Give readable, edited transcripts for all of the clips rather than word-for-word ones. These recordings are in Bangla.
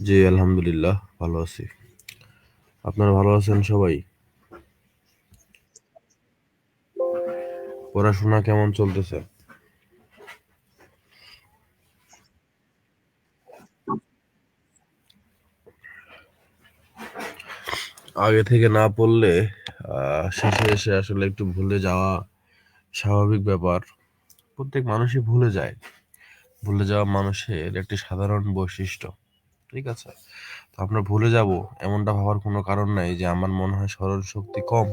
জি, আলহামদুলিল্লাহ ভালো আছি। আপনারা ভালো আছেন সবাই? পড়াশোনা কেমন চলতেছে? আগে থেকে না পড়লে শেষে এসে আসলে একটু ভুলে যাওয়া স্বাভাবিক ব্যাপার। প্রত্যেক মানুষই ভুলে যায়। ভুলে যাওয়া মানুষের একটি সাধারণ বৈশিষ্ট্য। ঠিক আছে? তো আমরা ভুলে যাব এমনটা ভাবার কোনো কারণ নাই যে আমার মনে হয় স্মরণ শক্তি কম,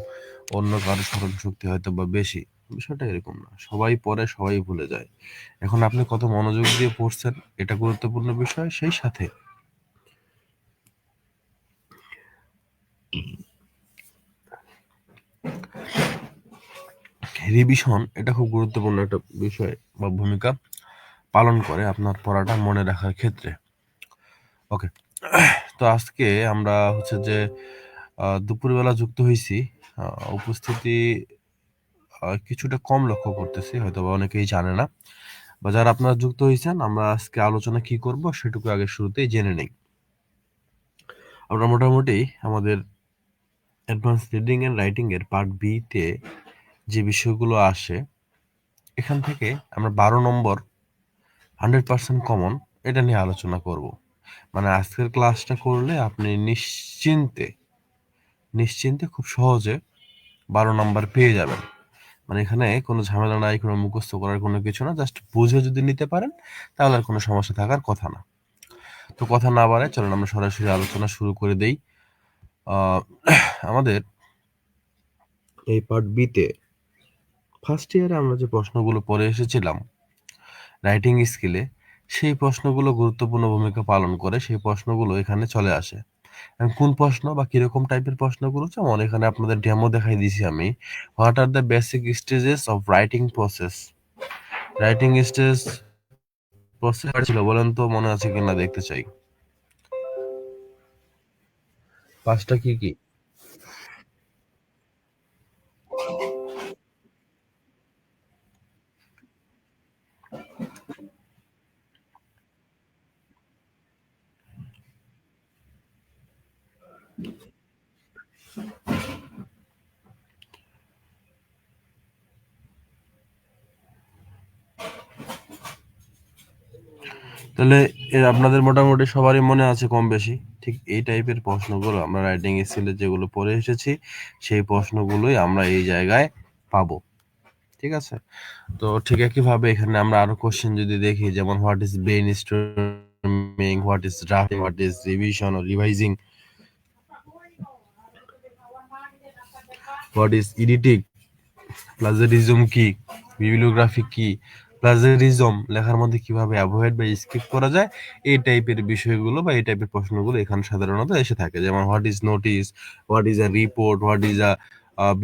অন্য কারো স্মরণ শক্তি হয়তো বা বেশি। বিষয়টা এরকম না। সবাই পড়ে, সবাই ভুলে যায়। এখন আপনি কত মনোযোগ দিয়ে পড়ছেন এটা গুরুত্বপূর্ণ বিষয়। সেই সাথে রিভিশন এটা খুব গুরুত্বপূর্ণ একটা বিষয় বা ভূমিকা পালন করে আপনার পড়াটা মনে রাখার ক্ষেত্রে। ওকে, তো আজকে আমরা হচ্ছে যে দুপুরবেলা যুক্ত হয়েছি। উপস্থিতি কিছুটা কম লক্ষ্য করতেছি, হয়তো বা অনেকেই জানে না, বা যারা আপনারা যুক্ত হয়েছেন আমরা আজকে আলোচনা কি করব সেটুকু আগে শুরুতেই জেনে নেই। আমরা মোটামুটি আমাদের অ্যাডভান্স রিডিং এন্ড রাইটিং এর পার্ট বি তে যে বিষয়গুলো আসে এখান থেকে আমরা 12 নম্বর 100% কমন এটা নিয়ে আলোচনা করব। মানে আজকের ক্লাসটা করলে আপনি নিশ্চিন্তে নিশ্চিন্তে খুব সহজে 12 নম্বর পেয়ে যাবেন। মানে এখানে কোনো ঝামেলা নাই, কোনো মুখস্থ করার কোনো কিছু না, জাস্ট বুঝে যদি নিতে পারেন তাহলে আর কোনো সমস্যা থাকার কথা না। তো কথা না বাড়ায় চলুন আমরা সরাসরি আলোচনা শুরু করে দেই। আহ, আমাদের এই পার্ট বিতে ফার্স্ট ইয়ারে আমরা যে প্রশ্নগুলো পড়ে এসেছিলাম রাইটিং স্কিলে, সেই প্রশ্নগুলো গুরুত্বপূর্ণ ভূমিকা পালন করে। সেই প্রশ্নগুলো এখানে চলে আসে। এখন কোন প্রশ্ন বা কিরকম টাইপের প্রশ্নগুলো, যেমন এখানে আপনাদের ডেমো দেখাই দিছি আমি। What are the basic stages of writing process? Writing stage process ছিল বলেন তো, মনে আছে কিনা দেখতে চাই। পাঁচটা কি কি? তাহলে আপনাদের মোটামুটি সবারই মনে আছে কম বেশি। ঠিক এই টাইপের প্রশ্নগুলো আমরা রাইটিং স্কিলে যেগুলো পড়ে এসেছি সেই প্রশ্নগুলোই আমরা এই জায়গায় পাবো। ঠিক আছে? তো ঠিক একইভাবে এখানে আমরা আরো কোশ্চেন যদি দেখি, যেমন what is brainstorming, what is drafting, what is revision ও revising, what is editing, plagiarism কি, বিবিলিওগ্রাফি কি, প্লাজারিজম লেখার মধ্যে কিভাবে অ্যাভয়েড বা স্কিপ করা যায়, এই টাইপের বিষয়গুলো বা এই টাইপের প্রশ্নগুলো এখানে সাধারণত এসে থাকে। যেমন what is notice, what is a report, what is a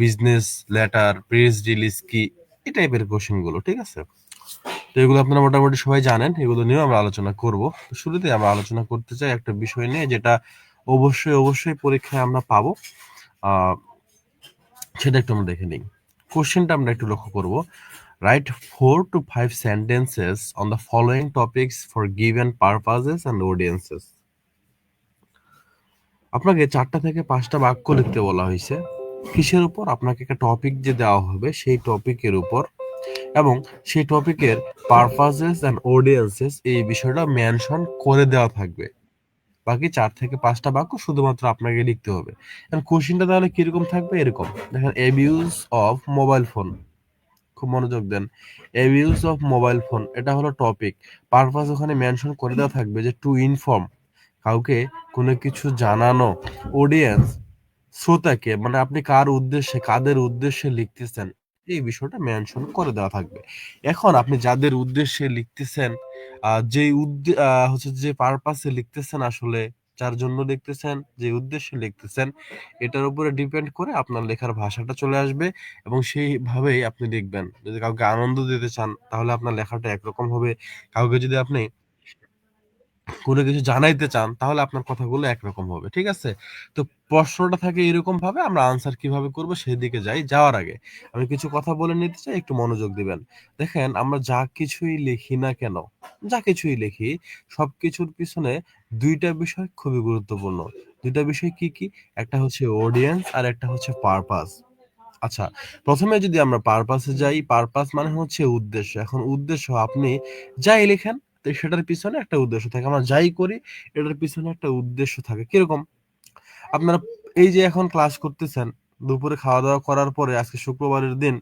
business letter, press release কি, এই টাইপের কোশ্চেনগুলো। ঠিক আছে? তো এগুলো আপনারা মোটামুটি সবাই জানেন, এগুলো নিয়েও আমরা আলোচনা করব। তো শুরুতে আমরা আলোচনা করতে চাই একটা বিষয় নিয়ে, যেটা অবশ্যই অবশ্যই পরীক্ষায় আমরা পাবো। আহ সেটা একটু আমরা দেখে নিই। কোশ্চেনটা আমরা একটু লক্ষ্য করব। Right 4 to 5 sentences on the following topics for given purposes and audiences. আপনাকে 4 থেকে 5টা বাক্য লিখতে বলা হয়েছে। কিসের উপর? আপনাকে একটা টপিক যে দেওয়া হবে সেই টপিকের উপর, এবং সেই টপিকের পারপাসেস অ্যান্ড অডিয়েন্সেস এই বিষয়টা মেনশন করে দেওয়া থাকবে। বাকি 4 থেকে 5টা বাক্য শুধুমাত্র আপনাকে লিখতে হবে। এখন কোশ্চেনটা তাহলে কিরকম থাকবে? এরকম দেখেন, অ্যাবিউজ অফ মোবাইল ফোন, খুব মনোযোগ দেন। অ্যাবিউজ অফ মোবাইল ফোন এটা হলো টপিক। পারপাস ওখানে মেনশন করে দেওয়া থাকবে যে টু ইনফর্ম, কাউকে কোনো কিছু জানানো। অডিয়েন্স, শ্রোতাকে, মানে আপনি কার উদ্দেশ্যে, কাদের উদ্দেশ্যে লিখতেছেন এই বিষয়টা মেনশন করে দেওয়া থাকবে। এখন আপনি যাদের উদ্দেশ্যে লিখতেছেন, যেই হচ্ছে যে পারপাসে লিখতেছেন, আসলে যার জন্য লিখতেছেন, যে উদ্দেশ্যে লিখতেছেন, এটার উপরে ডিপেন্ড করে আপনার লেখার ভাষাটা চলে আসবে, এবং সেইভাবেই আপনি লিখবেন। যদি কাউকে আনন্দ দিতে চান তাহলে আপনার লেখাটা একরকম হবে। কাউকে যদি আপনি কোনো কিছু জানাইতে চান তাহলে আপনার কথাগুলো একরকম হবে। ঠিক আছে? তো প্রশ্নটা থাকে এরকম ভাবে আমরা আনসার কিভাবে করব সেদিকে যাই। যাওয়ার আগে আমি কিছু কথা বলে নিতে চাই, একটু মনোযোগ দিবেন। দেখেন আমরা যা কিছুই লিখি না কেন, যা কিছুই লিখি সবকিছুর পিছনে ২ টা বিষয় খুবই গুরুত্বপূর্ণ। ২ টা বিষয় কি, কি? একটা হচ্ছে অডিয়েন্স আর একটা হচ্ছে পারপাস। আচ্ছা, ১ম এ যদি আমরা পারপাস এ যাই, পারপাস মানে হচ্ছে উদ্দেশ্য। এখন উদ্দেশ্য আপনি যাই লেখেন তো সেটার পিছনে একটা উদ্দেশ্য থাকে। আমরা যাই করি এটার পিছনে একটা উদ্দেশ্য থাকে। কিরকম? আপনারা এই যে এখন ক্লাস করতেছেন, দুপুরে খাওয়া-দাওয়া করার পরে আজকে শুক্রবারের দিন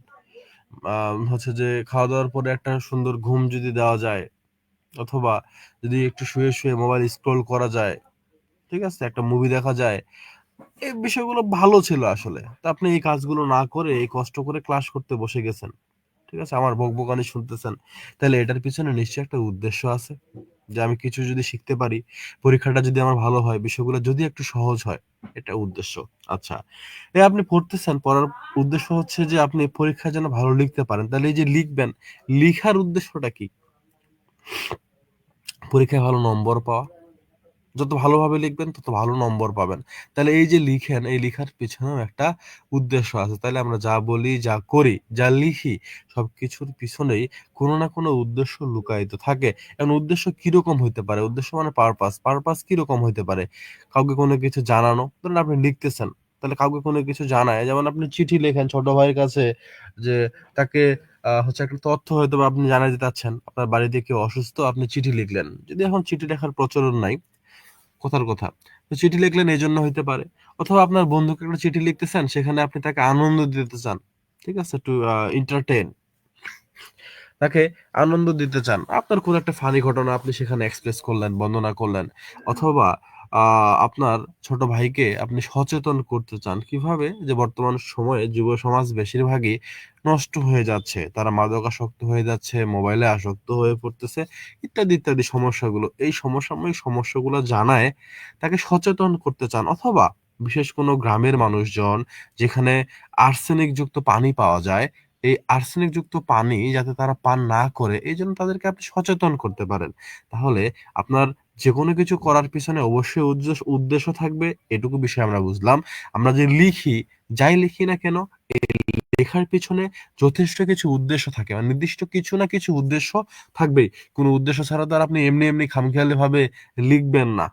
আ হচ্ছে যে খাওয়া-দাওয়ার পরে একটা সুন্দর ঘুম যদি দেওয়া যায় অথবা যদি একটু শুয়ে মোবাইল স্ক্রল করা যায়, ঠিক আছে? একটা মুভি দেখা যায়। এই বিষয়গুলো ভালো ছিল আসলে। তো আপনি এই কাজগুলো না করে এই কষ্ট করে ক্লাস করতে বসে গেছেন। ঠিক আছে? আমার বকবকানি শুনতেছেন। তাইলে এটার পিছনে নিশ্চয়ই একটা উদ্দেশ্য আছে। যে আমি কিছু যদি শিখতে পারি, পরীক্ষাটা যদি আমার ভালো হয়, বিষয়গুলো যদি একটু সহজ হয়, এটা উদ্দেশ্য। আচ্ছা। আপনি পড়তেছেন, পড়ার উদ্দেশ্য হচ্ছে যে আপনি পরীক্ষায় যেন ভালো লিখতে পারেন। তাহলে এই যে লিখবেন, লিখার উদ্দেশ্যটা কি? পরীক্ষায় ভালো নম্বর পাওয়া। যত ভালোভাবে লিখবেন তত ভালো নম্বর পাবেন। তাহলে এই যে লিখেন, এই লিখার পেছনেও একটা উদ্দেশ্য আছে। তাইলে আমরা যা বলি, যা করি, যা লিখি সবকিছুর পিছনেই কোনো না কোনো উদ্দেশ্য লুকায়িত থাকে। এখন উদ্দেশ্য কিরকম হইতে পারে? উদ্দেশ্য মানে পারপাস। পারপাস কিরকম হইতে পারে? কাউকে কোনো কিছু জানানো। ধরুন আপনি লিখতেছেন, তাহলে কাউকে কোনো কিছু জানায়। যেমন আপনি চিঠি লেখেন ছোট ভাইয়ের কাছে যে তাকে হচ্ছে একটা তথ্য হয়তোবা আপনি জানাইতে চাচ্ছেন। আপনার বাড়িতে কেউ অসুস্থ, আপনি চিঠি লিখলেন। যদি এখন চিঠি লেখার প্রচলন নাই, কথার কথা। তো চিঠি লিখলেন এজন্য হইতে পারে। অথবা আপনার বন্ধুকে একটা চিঠি লিখতেছেন, সেখানে আপনি তাকে আনন্দ দিতে চান। ঠিক আছে? টু entertain তাকে আনন্দ দিতে চান। আপনার কোনো একটা ফানি ঘটনা আপনি সেখানে এক্সপ্রেস করলেন, বর্ণনা করলেন। অথবা আ আপনার ছোট ভাইকে আপনি সচেতন করতে চান। কিভাবে? যে বর্তমান সময়ে যুব সমাজ বেশিরভাগই নষ্ট হয়ে যাচ্ছে। তারা মাদকাসক্ত হয়ে যাচ্ছে, মোবাইলে আসক্ত হয়ে পড়তেছে, ইত্যাদি, ইত্যাদি সমস্যাগুলো। এই সমসাময়িক সমস্যাগুলো জানায় তাকে সচেতন করতে চান। অথবা বিশেষ কোনো গ্রামের মানুষজন যেখানে আর্সেনিকযুক্ত পানি পাওয়া যায়, এই আর্সেনিকযুক্ত পানি যাতে তারা পান না করে, এইজন্য তাদেরকে আপনি সচেতন করতে পারেন। তাহলে আপনার যেকোনো কিছু করার পিছনে অবশ্যই উদ্দেশ্য থাকবে, এটুকু বিষয় আমরা বুঝলাম। আমরা যে লিখি, যাই লিখি না কেন, লেখার পেছনে যথেষ্ট কিছু উদ্দেশ্য থাকে। মানে নির্দিষ্ট কিছু না কিছু উদ্দেশ্য থাকবেই। কোনো উদ্দেশ্য ছাড়া তো আর আপনি এমনি খামখেয়ালিভাবে লিখবেন না।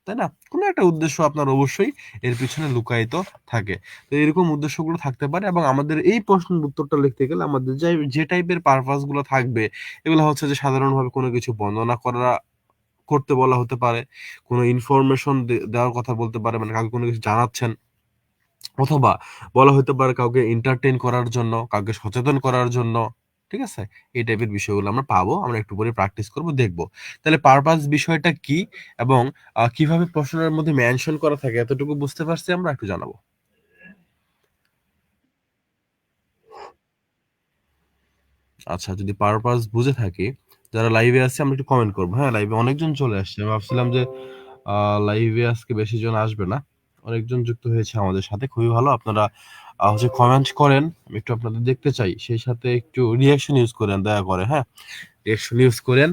তাই না? কোনো একটা উদ্দেশ্য আপনার অবশ্যই এর পিছনে লুকায়িত থাকে। তো এরকম উদ্দেশ্যগুলো থাকতে পারে এবং আমাদের এই প্রশ্নের উত্তরটা লিখতে গেলে আমাদের যে টাইপের পারপাস গুলো থাকবে, এগুলো হচ্ছে যে সাধারণভাবে কোনো কিছু বর্ণনা করতে বলা হতে পারে। কোনো ইনফরমেশন দেওয়ার কথা বলতে পারে, মানে কাউকে কোনো কিছু জানাচ্ছেন। অথবা বলা হইতে পারে কাউকে entertain করার জন্য, কাউকে সচেতন করার জন্য। ঠিক আছে? এই টাইপের বিষয়গুলো আমরা পাবো। আমরা একটু পরে প্র্যাকটিস করব, দেখব। তাহলে পারপাস বিষয়টা কি এবং কিভাবে প্রশ্নের মধ্যে মেনশন করা থাকে এতটুকু বুঝতে পারছি আমরা, একটু জানাবো। আচ্ছা, যদি পারপাস বুঝে থাকি, যারা লাইভে আছে আমরা একটু কমেন্ট করব। হ্যাঁ? লাইভে অনেকজন চলে আসছে। আমি ভাবছিলাম যে আ লাইভে আজকে বেশি জন আসবে না। অনেকজন যুক্ত হয়েছে আমাদের সাথে। খুবই ভালো। আপনারা হচ্ছে কমেন্ট করেন। আমি একটু আপনাদের দেখতে চাই। সেই সাথে একটু রিঅ্যাকশন ইউজ করেন দয়া করে, হ্যাঁ? রিঅ্যাকশন ইউজ করেন।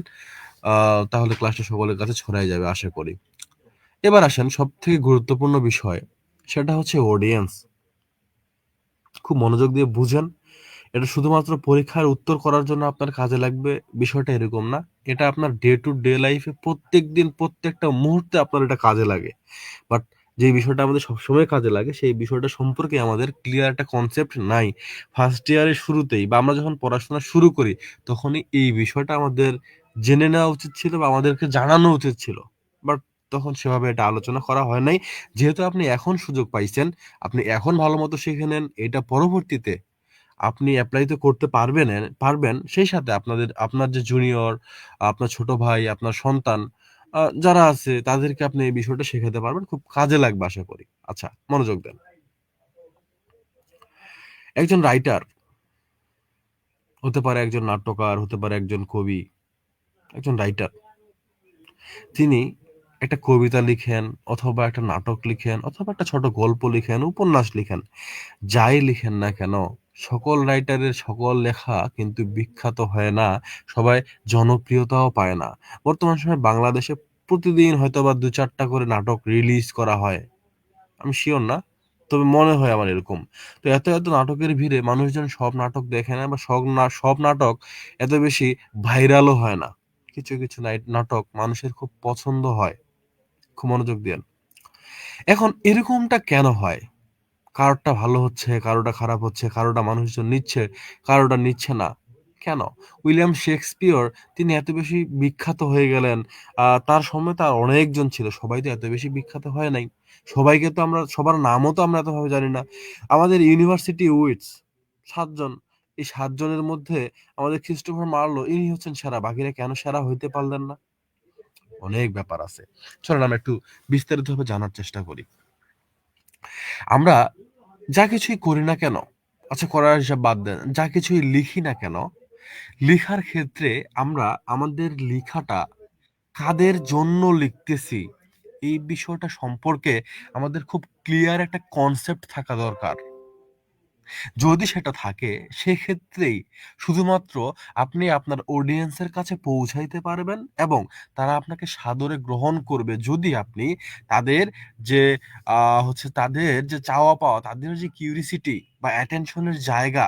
আ তাহলে ক্লাসটা সকলের কাছে ছড়ায় যাবে আশা করি। এবার আসেন সবথেকে গুরুত্বপূর্ণ বিষয়। সেটা হচ্ছে অডিয়েন্স। খুব মনোযোগ দিয়ে বুঝেন। এটা শুধুমাত্র পরীক্ষার উত্তর করার জন্য আপনার কাজে লাগবে, বিষয়টা এরকম না। এটা আপনার ডে টু ডে লাইফে প্রত্যেকদিন প্রত্যেকটা মুহূর্তে আপনার এটা কাজে লাগে। বাট যে বিষয়টা আমাদের সবসময় কাজে লাগে সেই বিষয়টা সম্পর্কে আমাদের ক্লিয়ার একটা কনসেপ্ট নাই। ফার্স্ট ইয়ারের শুরুতেই বা আমরা যখন পড়াশোনা শুরু করি তখনই এই বিষয়টা আমাদের জেনে নেওয়া উচিত ছিল বা আমাদেরকে জানানো উচিত ছিল। বাট তখন সেভাবে এটা আলোচনা করা হয় নাই। যেহেতু আপনি এখন সুযোগ পাইছেন, আপনি এখন ভালোমতো শিখে নেন। এটা পরবর্তীতে আপনি এপ্লাই তো করতে পারবেন। সেই সাথে আপনার যে জুনিয়র, আপনার ছোট ভাই, আপনার সন্তান যারা আছে তাদেরকে আপনি এই বিষয়টা শেখাতে পারবেন। খুব কাজে লাগবে আশা করি। আচ্ছা, মনোযোগ দেন। একজন রাইটার হতে পারে, একজন নাট্যকার হতে পারে, একজন কবি, একজন রাইটার। তিনি একটা কবিতা লিখেন অথবা একটা নাটক লিখেন অথবা একটা ছোট গল্প লিখেন, উপন্যাস লিখেন। যাই লিখেন না কেন, সকল রাইটারের সকল লেখা কিন্তু বিখ্যাত হয় না, সবাই জনপ্রিয়তাও পায় না। বর্তমান সময়ে বাংলাদেশে প্রতিদিন হয়তোবা ২-৪টা করে নাটক রিলিজ করা হয়। আমি সিওর না। তবে মনে হয় আমার এরকম। তো এত নাটকের ভিড়ে মানুষজন সব নাটক দেখে না বা সব নাটক এত বেশি ভাইরালও হয় না। কিছু নাটক মানুষের খুব পছন্দ হয়। খুব মনোযোগ দিয়েন। এখন এরকমটা কেন হয়? কারোরটা ভালো হচ্ছে, কারোরটা খারাপ হচ্ছে, কারোরটা মানুষজন নিচ্ছে, কারোরটা নিচ্ছে না। কেন? উইলিয়াম শেক্সপিয়র তিনি এত বেশি বিখ্যাত হয়ে গেলেন। তার সময় তো আর অনেকজন ছিল। সবাই তো এত বেশি বিখ্যাত হয় নাই। সবাইকে তো আমরা সবার নামও তো আমরা এতভাবে জানি না। আমাদের ইউনিভার্সিটি উইটস ৭ জন। এই ৭ জনের মধ্যে আমাদের ক্রিস্টোফার মার্লো ইনি হচ্ছেন সেরা। বাকিরা কেন সেরা হইতে পারলেন না? অনেক ব্যাপার আছে। চলেন আমরা একটু বিস্তারিতভাবে জানার চেষ্টা করি। আমরা যা কিছুই করি না কেন, আচ্ছা করার হিসাব বাদ দেন, যা কিছুই লিখি না কেন, লিখার ক্ষেত্রে আমরা আমাদের লিখাটা কাদের জন্য লিখতেছি এই বিষয়টা সম্পর্কে আমাদের খুব ক্লিয়ার একটা কনসেপ্ট থাকা দরকার। যদি সেটা থাকে সেক্ষেত্রেই শুধুমাত্র আপনি আপনার অডিয়েন্সের কাছে পৌঁছাইতে পারবেন এবং তারা আপনাকে সাদরে গ্রহণ করবে যদি আপনি তাদের যে তাদের যে চাওয়া পাওয়া, তাদের যে কিউরিসিটি বা অ্যাটেনশনের জায়গা,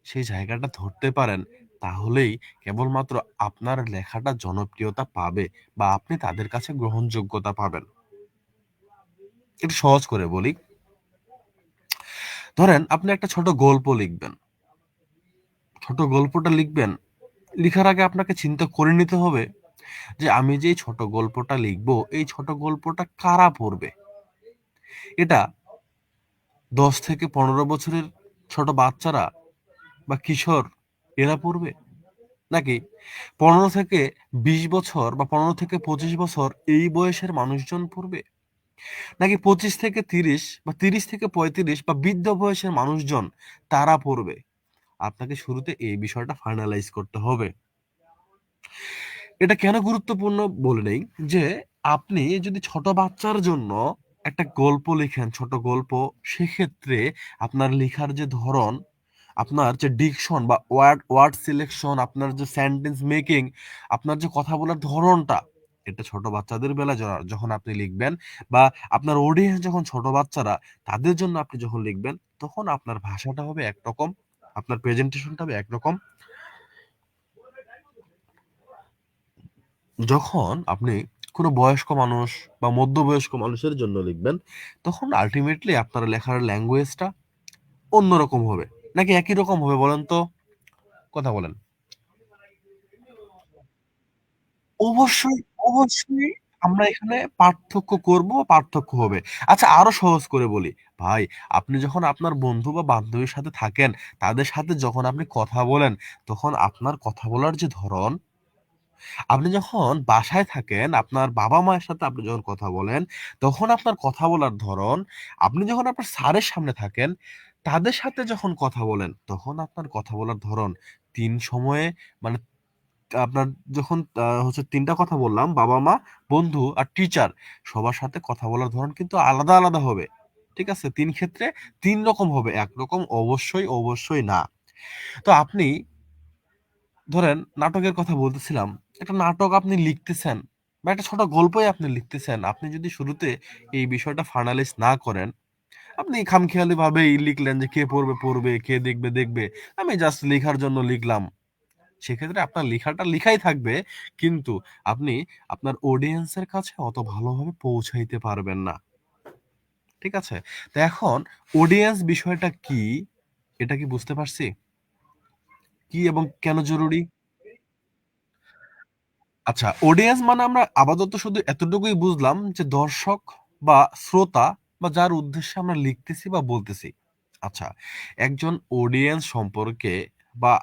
সেই জায়গাটা ধরতে পারেন, তাহলেই কেবলমাত্র আপনার লেখাটা জনপ্রিয়তা পাবে বা আপনি তাদের কাছে গ্রহণযোগ্যতা পাবেন। একটু সহজ করে বলি, ধরেন আপনি একটা ছোট গল্প লিখবেন। ছোট গল্পটা লিখবেন, লিখার আগে আপনাকে চিন্তা করে নিতে হবে যে আমি যে ছোট গল্পটা লিখবো, এই ছোট গল্পটা কারা পড়বে। এটা 10 থেকে 15 বছরের ছোট বাচ্চারা বা কিশোর এরা পড়বে, নাকি 15 থেকে 20 বছর বা 15 থেকে 25 বছর এই বয়সের মানুষজন পড়বে, নাকি 25 থেকে 30 বা 30 থেকে 35 বা বৃদ্ধ বয়সের মানুষজন তারা পড়বে। আপনাকে শুরুতে এই বিষয়টা ফাইনালাইজ করতে হবে। এটা কেন গুরুত্বপূর্ণ বলে নেই যে আপনি যদি ছোট বাচ্চার জন্য একটা গল্প লিখেন, ছোট গল্প, সেক্ষেত্রে আপনার লেখার যে ধরন, আপনার যে ডিকশন বা ওয়ার্ড সিলেকশন, আপনার যে সেন্টেন্স মেকিং, আপনার যে কথা বলার ধরনটা, এটা ছোট বাচ্চাদের বেলায় যখন আপনি লিখবেন বা আপনার অডিয়েন্স যখন ছোট বাচ্চারা, তাদের জন্য আপনি যখন লিখবেন, তখন আপনার ভাষাটা হবে একরকম, আপনার প্রেজেন্টেশনটা হবে একরকম। যখন আপনি কোনো বয়স্ক মানুষ বা মধ্যবয়স্ক মানুষের জন্য লিখবেন, তখন আল্টিমেটলি আপনার লেখার ল্যাঙ্গুয়েজটা অন্যরকম হবে, নাকি একই রকম হবে বলেন তো? কথা বলেন। অবশ্যই, অবশ্যই আমরা এখানে পার্থক্য করব, পার্থক্য হবে। আচ্ছা আরো সহজ করে বলি, ভাই আপনি যখন আপনার বন্ধু বা বান্ধবীর সাথে থাকেন, তাদের সাথে যখন আপনি কথা বলেন, তখন আপনার কথা বলার যে ধরন, আপনি যখন বাসায় থাকেন, আপনার বাবা-মায়ের সাথে আপনি যখন কথা বলেন, তখন আপনার কথা বলার ধরন, আপনি যখন আপনার স্যারের সামনে থাকেন, তাদের সাথে যখন কথা বলেন, তখন আপনার কথা বলার ধরন ৩ সময়ে মানে আপনার যখন ৩ টা কথা বললাম, বাবা-মা, বন্ধু আর টিচার, সবার সাথে কথা বলার ধরন কিন্তু আলাদা হবে। ঠিক আছে? ৩ ক্ষেত্রে ৩ রকম হবে। একরকম অবশ্যই না। তো আপনি ধরেন নাটকের কথা বলতেছিলাম। একটা নাটক আপনি লিখতেছেন বা একটা ছোট গল্পই আপনি লিখতেছেন। আপনি যদি শুরুতে এই বিষয়টা ফাইনালাইজ না করেন, আপনি খামখেয়ালিভাবেই লিখলেন যে কে পড়বে, কে দেখবে। আমি জাস্ট লিখার জন্য লিখলাম। সেক্ষেত্রে আপনার লেখাটা লিখাই থাকবে। কিন্তু আপনি আপনার অডিয়েন্সের কাছে অত ভালোভাবে পৌঁছাইতে পারবেন না। ঠিক আছে? তো এখন অডিয়েন্স বিষয়টা কি? এটা কি বুঝতে পারছি? কি এবং কেন জরুরি? আচ্ছা, অডিয়েন্স মানে আমরা আপাতত শুধু এতটুকুই বুঝলাম যে দর্শক বা শ্রোতা বা যার উদ্দেশ্যে আমরা লিখতেছি বা বলতেছি। আচ্ছা, একজন অডিয়েন্স সম্পর্কে বা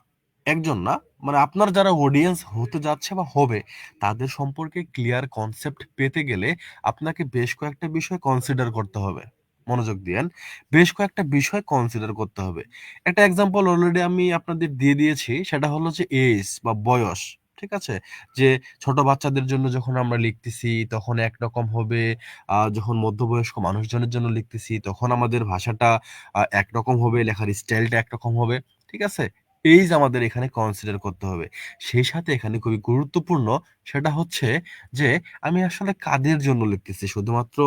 একজন না, মানে আপনার যারা অডিয়েন্স হতে যাচ্ছে বা হবে, তাদের সম্পর্কে ক্লিয়ার কনসেপ্ট পেতে গেলে আপনাকে বেশ কয়েকটা বিষয় কনসিডার করতে হবে। মনোযোগ দিয়েন। বেশ কয়েকটা বিষয় কনসিডার করতে হবে। একটা এক্সাম্পল অলরেডি আমি আপনাদের দিয়ে দিয়েছি, সেটা হলো যে এজ বা বয়স। ঠিক আছে? যে ছোট বাচ্চাদের জন্য যখন আমরা লিখতেছি তখন একরকম হবে, যখন মধ্যবয়স্ক মানুষজনের জন্য লিখতেছি তখন আমাদের ভাষাটা একরকম হবে, লেখার স্টাইলটা একরকম হবে। ঠিক আছে? এইজ আমাদের এখানে কনসিডার করতে হবে। সেই সাথে এখানে খুবই গুরুত্বপূর্ণ সেটা হচ্ছে যে আমি আসলে কাদের জন্য লিখতেছি, শুধুমাত্র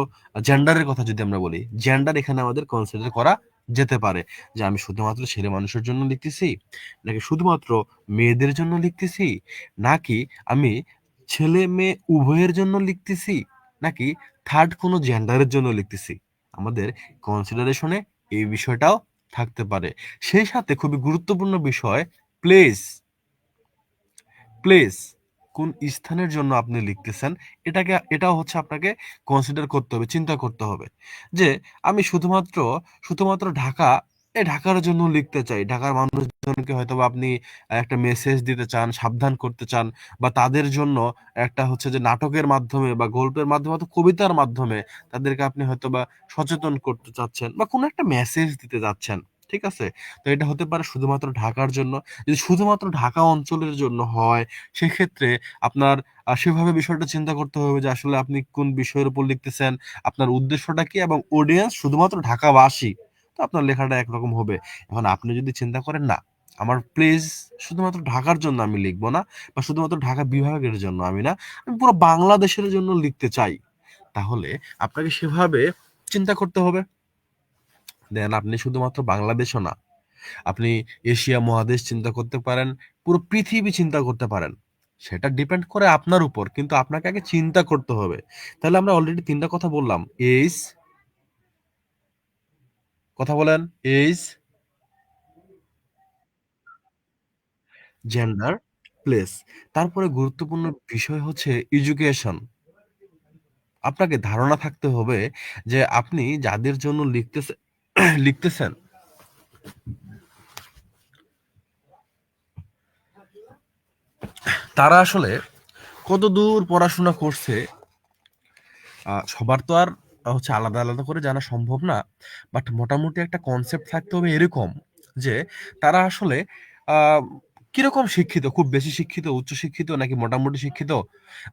জেন্ডারের কথা যদি আমরা বলি, জেন্ডার এখানে আমাদের কনসিডার করা যেতে পারে যে আমি শুধুমাত্র ছেলে মানুষের জন্য লিখতেছি, নাকি শুধুমাত্র মেয়েদের জন্য লিখতেছি, নাকি আমি ছেলে মেয়ে উভয়ের জন্য লিখতেছি, নাকি থার্ড কোনো জেন্ডারের জন্য লিখতেছি। আমাদের কনসিডারেশনে এই বিষয়টাও থাকতে পারে। সেই সাথে খুবই গুরুত্বপূর্ণ বিষয় প্লেস। প্লেস কোন স্থানের জন্য আপনি লিখতেছেন, এটাও হচ্ছে আপনাকে কনসিডার করতে হবে, চিন্তা করতে হবে যে আমি শুধুমাত্র ঢাকা, ঢাকার জন্য লিখতে চাই, ঢাকার মানুষজনকে হয়তো বা আপনি একটা মেসেজ দিতে চান, সাবধান করতে চান, বা তাদের জন্য একটা হচ্ছে যে নাটকের মাধ্যমে বা গল্পের মাধ্যমে অথবা কবিতার মাধ্যমে তাদেরকে আপনি হয়তো বা সচেতন করতে চাচ্ছেন বা কোনো একটা মেসেজ দিতে যাচ্ছেন। ঠিক আছে? তো এটা হতে পারে শুধুমাত্র ঢাকার জন্য। যদি শুধুমাত্র ঢাকা অঞ্চলের জন্য হয়, সেক্ষেত্রে আপনার সেভাবে বিষয়টা চিন্তা করতে হবে যে আসলে আপনি কোন বিষয়ের উপর লিখতেছেন, আপনার উদ্দেশ্যটা কি, এবং অডিয়েন্স শুধুমাত্র ঢাকাবাসী, তো আপনার লেখাটা একরকম হবে। এখন আপনি যদি চিন্তা করেন না, আমার প্লেস শুধুমাত্র ঢাকার জন্য আমি লিখবো না, বা শুধুমাত্র ঢাকা বিভাগের জন্য আমি না, আমি পুরো বাংলাদেশের জন্য লিখতে চাই, তাহলে আপনাকে সেভাবে চিন্তা করতে হবে। দেন আপনি শুধুমাত্র বাংলাদেশও না, আপনি এশিয়া মহাদেশ চিন্তা করতে পারেন, পুরো পৃথিবী চিন্তা করতে পারেন। সেটা ডিপেন্ড করে আপনার উপর, কিন্তু আপনাকে আগে চিন্তা করতে হবে। তাহলে আমরা অলরেডি ৩ টা কথা বললাম। এইজ, কথা বলেন। Age, gender, place. তারপরে গুরুত্বপূর্ণ বিষয় হচ্ছে এডুকেশন। আপনাকে ধারণা থাকতে হবে যে আপনি যাদের জন্য লিখতেছেন তারা আসলে কতদূর পড়াশোনা করছে। সবার তো আর হচ্ছে আলাদা আলাদা করে জানা সম্ভব না। বাট মোটামুটি একটা কনসেপ্ট থাকতে হবে এরকম যে তারা আসলে আহ, কিরকম শিক্ষিত, খুব বেশি শিক্ষিত, উচ্চ শিক্ষিত, নাকি মোটামুটি শিক্ষিত।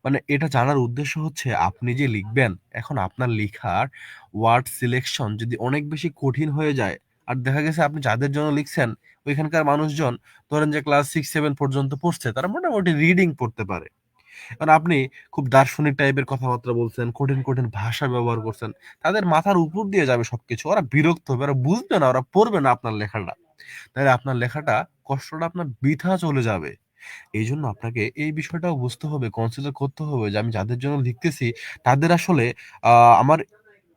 মানে এটা জানার উদ্দেশ্য হচ্ছে আপনি যে লিখবেন, এখন আপনার লেখার ওয়ার্ড সিলেকশন যদি অনেক বেশি কঠিন হয়ে যায়, আর দেখা গেছে আপনি যাদের জন্য লিখছেন ওইখানকার মানুষজন ধরেন যে ক্লাস 6-7 পর্যন্ত পড়ছে, তারা মোটামুটি রিডিং পড়তে পারে, কারণ আপনি খুব দার্শনিক টাইপের কথাবার্তা বলছেন, কঠিন কঠিন ভাষা ব্যবহার করছেন, তাদের মাথার উপর দিয়ে যাবে সবকিছু, ওরা বিরক্ত হবে, ওরা বুঝবে না, ওরা পড়বে না আপনার লেখাটা, তাহলে আপনার লেখাটা, কষ্টটা আপনার বৃথা চলে যাবে। এই জন্য আপনাকে এই বিষয়টাও বুঝতে হবে, কনসিডার করতে হবে যে আমি যাদের জন্য লিখতেছি তাদের আসলে আমার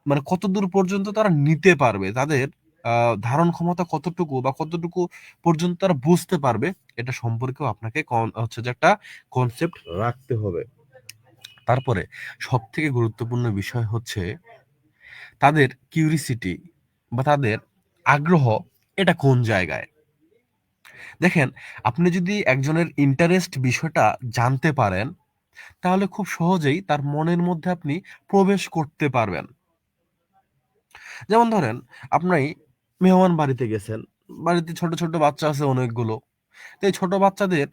মানে কতদূর পর্যন্ত তারা নিতে পারবে, তাদের ধারণ ক্ষমতা কতটুকু বা কতটুকু পর্যন্ত তারা বুঝতে পারবে, এটা সম্পর্কেও আপনাকে হচ্ছে যে একটা কনসেপ্ট রাখতে হবে। তারপরে সবথেকে গুরুত্বপূর্ণ বিষয় হচ্ছে তাদের কিউরিসিটি বা তাদের আগ্রহ, এটা কোন জায়গায়। দেখেন, আপনি যদি একজনের ইন্টারেস্ট বিষয়টা জানতে পারেন, তাহলে খুব সহজেই তার মনের মধ্যে আপনি প্রবেশ করতে পারবেন। যেমন ধরেন, আপনি মেহমান বাড়িতে গেছেন, বাড়িতে ছোট ছোট বাচ্চা আছে অনেকগুলো, তো এই ছোট বাচ্চাদের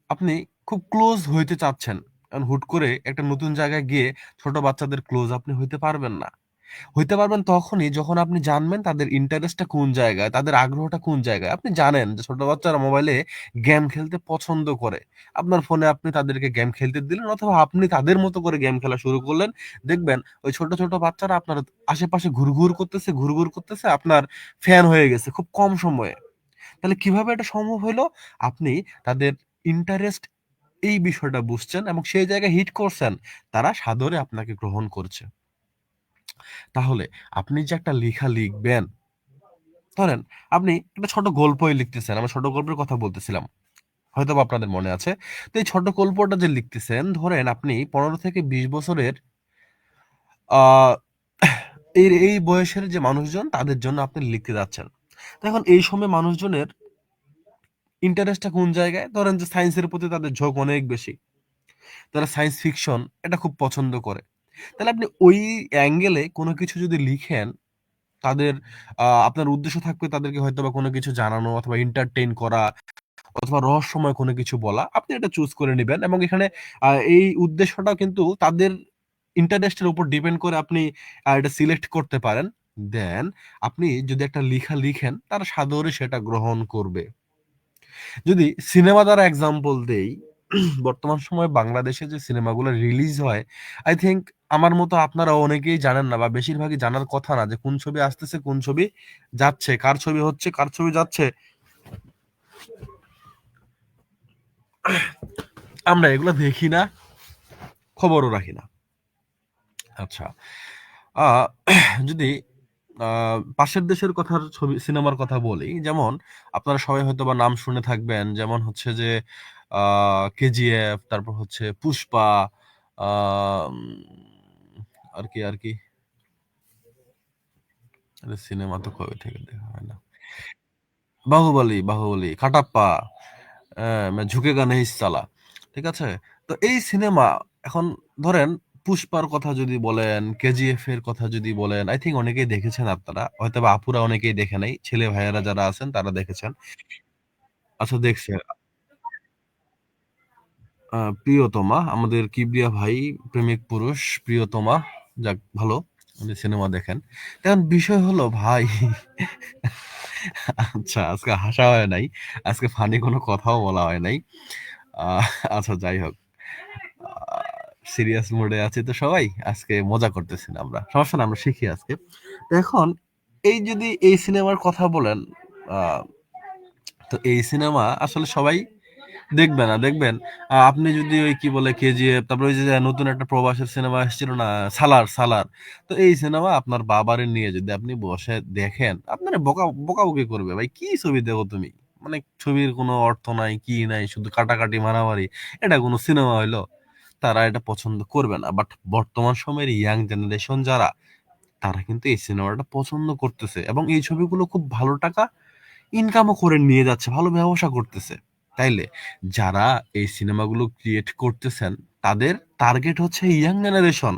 আপনি খুব ক্লোজ হইতে চাচ্ছেন, কারণ হুট করে একটা নতুন জায়গায় গিয়ে ছোট বাচ্চাদের ক্লোজ আপনি হইতে পারবেন না। হইতে পারবেন তখনই যখন আপনি জানবেন তাদের ইন্টারেস্টটা কোন জায়গায়, তাদের আগ্রহটা কোন জায়গায়। আপনি জানেন যে ছোট বাচ্চারা মোবাইলে গেম খেলতে পছন্দ করে, আপনার ফোনে আপনি তাদেরকে গেম খেলতে দিলেন, অথবা আপনি তাদের মতো করে গেম খেলা শুরু করলেন। দেখবেন ওই ছোট ছোট বাচ্চারা আপনার আশেপাশে ঘুরঘুর করতেছে, আপনার ফ্যান হয়ে গেছে খুব কম সময়ে। তাহলে কিভাবে এটা সম্ভব হলো? আপনি তাদের ইন্টারেস্ট, এই বিষয়টা বুঝছেন এবং সেই জায়গায় হিট করছেন, তারা সাদরে আপনাকে গ্রহণ করছে। তাহলে আপনি যে একটা লেখা লিখবেন, ধরেন আপনি একটা ছোট গল্পই লিখতেছেন, আমরা ছোট গল্পের কথা বলতেছিলাম, হয়তো বা আপনাদের মনে আছে। তো এই ছোট গল্পটা যে লিখতেছেন, ধরেন আপনি 15 থেকে 20 বছরের আহ এই বয়সের যে মানুষজন তাদের জন্য আপনি লিখতে যাচ্ছেন। তো এখন এই সময় মানুষজনের ইন্টারেস্টটা কোন জায়গায়, ধরেন যে সায়েন্সের প্রতি তাদের ঝোঁক অনেক বেশি, তারা সায়েন্স ফিকশন এটা খুব পছন্দ করে। তাহলে আপনি ওই অ্যাঙ্গেলে কোনো কিছু যদি লিখেন, তাদের আপনার উদ্দেশ্য থাকবে তাদেরকে হয়তোবা কোনো কিছু জানানো অথবা এন্টারটেইন করা অথবা রহস্যময় কোনো কিছু বলা। আপনি এটা চুজ করে নিবেন এবং এখানে এই উদ্দেশ্যটাও কিন্তু তাদের ইন্টারেস্টের উপর ডিপেন্ড করে আপনি এটা সিলেক্ট করতে পারেন। দেন আপনি যদি একটা লিখা লিখেন, তারা সাদরে সেটা গ্রহণ করবে। যদি সিনেমা দ্বারা এক্সাম্পল দেই, বর্তমান সময়ে বাংলাদেশে যে সিনেমাগুলো রিলিজ হয়, আই থিংক আমার মতো আপনারা অনেকেই জানেন না বা বেশিরভাগই জানার কথা না যে কোন ছবি আসতেছে, কোন ছবি যাচ্ছে, কার ছবি হচ্ছে, কার ছবি যাচ্ছে। আমরা এগুলো দেখি না, খবরও রাখি না। আচ্ছা, আ যদি পাশের দেশের কথার সিনেমার কথা বলি, যেমন আপনারা সবাই হয়তোবা নাম শুনে থাকবেন। যেমন হচ্ছে যে আ 'কেজিএফ', তারপর হচ্ছে 'পুষ্পা', আম আর কি? আরে সিনেমা তো কবে থেকে দেখা হয় না। 'বাহুবলী', 'কাটাপ্পা', 'मैं झुकेगा नहीं साला', ঠিক আছে? তো এই সিনেমা এখন ধরেন 'পুষ্পার' কথা যদি বলেন, 'কেজিএফ' এর কথা যদি বলেন, আই থিংক অনেকেই দেখেছেন আপনারা। হয়তোবা আপুরা অনেকেই দেখে নাই। ছেলে ভাইয়েরা যারা আছেন তারা দেখেছেন। আচ্ছা দেখছে। 'প্রিয়তমা' আমাদের কিবরিয়া ভাই, প্রেমিক পুরুষ 'প্রিয়তমা', যাক ভালো। উনি সিনেমা দেখেন। এখন বিষয় হলো ভাই, আচ্ছা আজকে হাসা হয় নাই। আজকে ফানি কোনো কথাও বলা হয় নাই। আ আচ্ছা যাই হোক। আ সিরিয়াস মুড এ আছি তো সবাই। আজকে মজা করতেছি না আমরা। সমস্যা না, আমরা শিখি আজকে। তো এখন এই যদি এই সিনেমার কথা বলেন, আ তো এই সিনেমা আসলে সবাই দেখবে না। দেখবেন আপনি যদি ওই কি বলে 'কেজিএফ', তারপরে ওই যে নতুন একটা প্রবাসের সিনেমা এসেছিল না 'সালার'। তো এই সিনেমা আপনার বাবারে নিয়ে যদি আপনি বসে দেখেন, আপনারে বকাবকি করবে। ভাই কি ছবি দেখো তুমি? মানে ছবির কোনো অর্থ নাই, কি নাই, শুধু কাটাকাটি মারামারি। এটা কোনো সিনেমা হইলো? তারা এটা পছন্দ করবে না। বাট বর্তমান সময়ের ইয়াং জেনারেশন যারা, তারা কিন্তু এই সিনেমাটা পছন্দ করতেছে এবং এই ছবিগুলো খুব ভালো টাকা ইনকামও করে নিয়ে যাচ্ছে, ভালো ব্যবসা করতেছে। তাইলে যারা এই সিনেমাগুলো ক্রিয়েট করতেছেন, তাদের টার্গেট হচ্ছে ইয়াং জেনারেশন।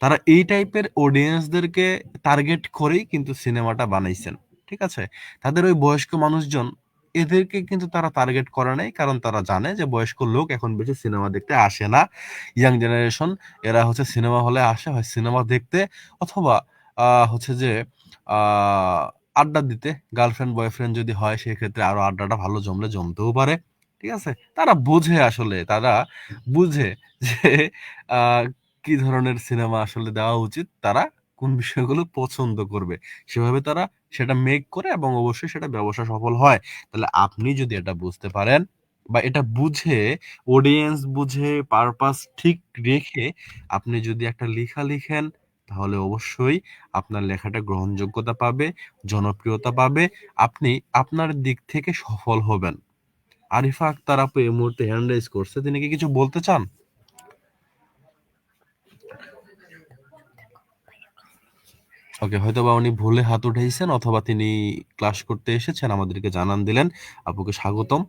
তারা এই টাইপের অডিয়েন্সদেরকে টার্গেট করেই কিন্তু সিনেমাটা বানাইছেন। ঠিক আছে? তাদের ওই বয়স্ক মানুষজন, এদেরকে কিন্তু তারা টার্গেট করে নাই। কারণ তারা জানে যে বয়স্ক লোক এখন বেশি সিনেমা দেখতে আসে না। ইয়াং জেনারেশন এরা হচ্ছে সিনেমা হলে আসে হয় সিনেমা দেখতে, অথবা হচ্ছে যে আ আড্ডা দিতে। গার্লফ্রেন্ড বয়ফ্রেন্ড যদি হয় সেক্ষেত্রে আরো আড্ডাটা ভালো জমলে জমতেও পারে। ঠিক আছে? তারা বোঝে আসলে, তারা বুঝে যে আ কি ধরনের সিনেমা আসলে দেওয়া উচিত, তারা কোন বিষয়গুলো পছন্দ করবে। সেভাবে তারা সেটা মেক করে এবং অবশ্যই সেটা ব্যবসা সফল হয়। তাহলে আপনি যদি এটা বুঝতে পারেন বা এটা বুঝে, অডিয়েন্স বুঝে, পারপাস ঠিক রেখে আপনি যদি একটা লেখা লিখেন, তাহলে অবশ্যই আপনার লেখাটা গ্রহণযোগ্যতা পাবে, জনপ্রিয়তা পাবে। আপনি আপনার দিক থেকে সফল হবেন। আরিফা আক্তার আপু এই মুহূর্তে হ্যান্ড রাইজ করছে। তিনি কি কিছু বলতে চান? ওকে, হয়তোবা উনি ভুলে হাত উঠাইছেন অথবা তিনি ক্লাস করতে এসেছেন, আমাদেরকে জানান দিলেন। আপুকে স্বাগতম।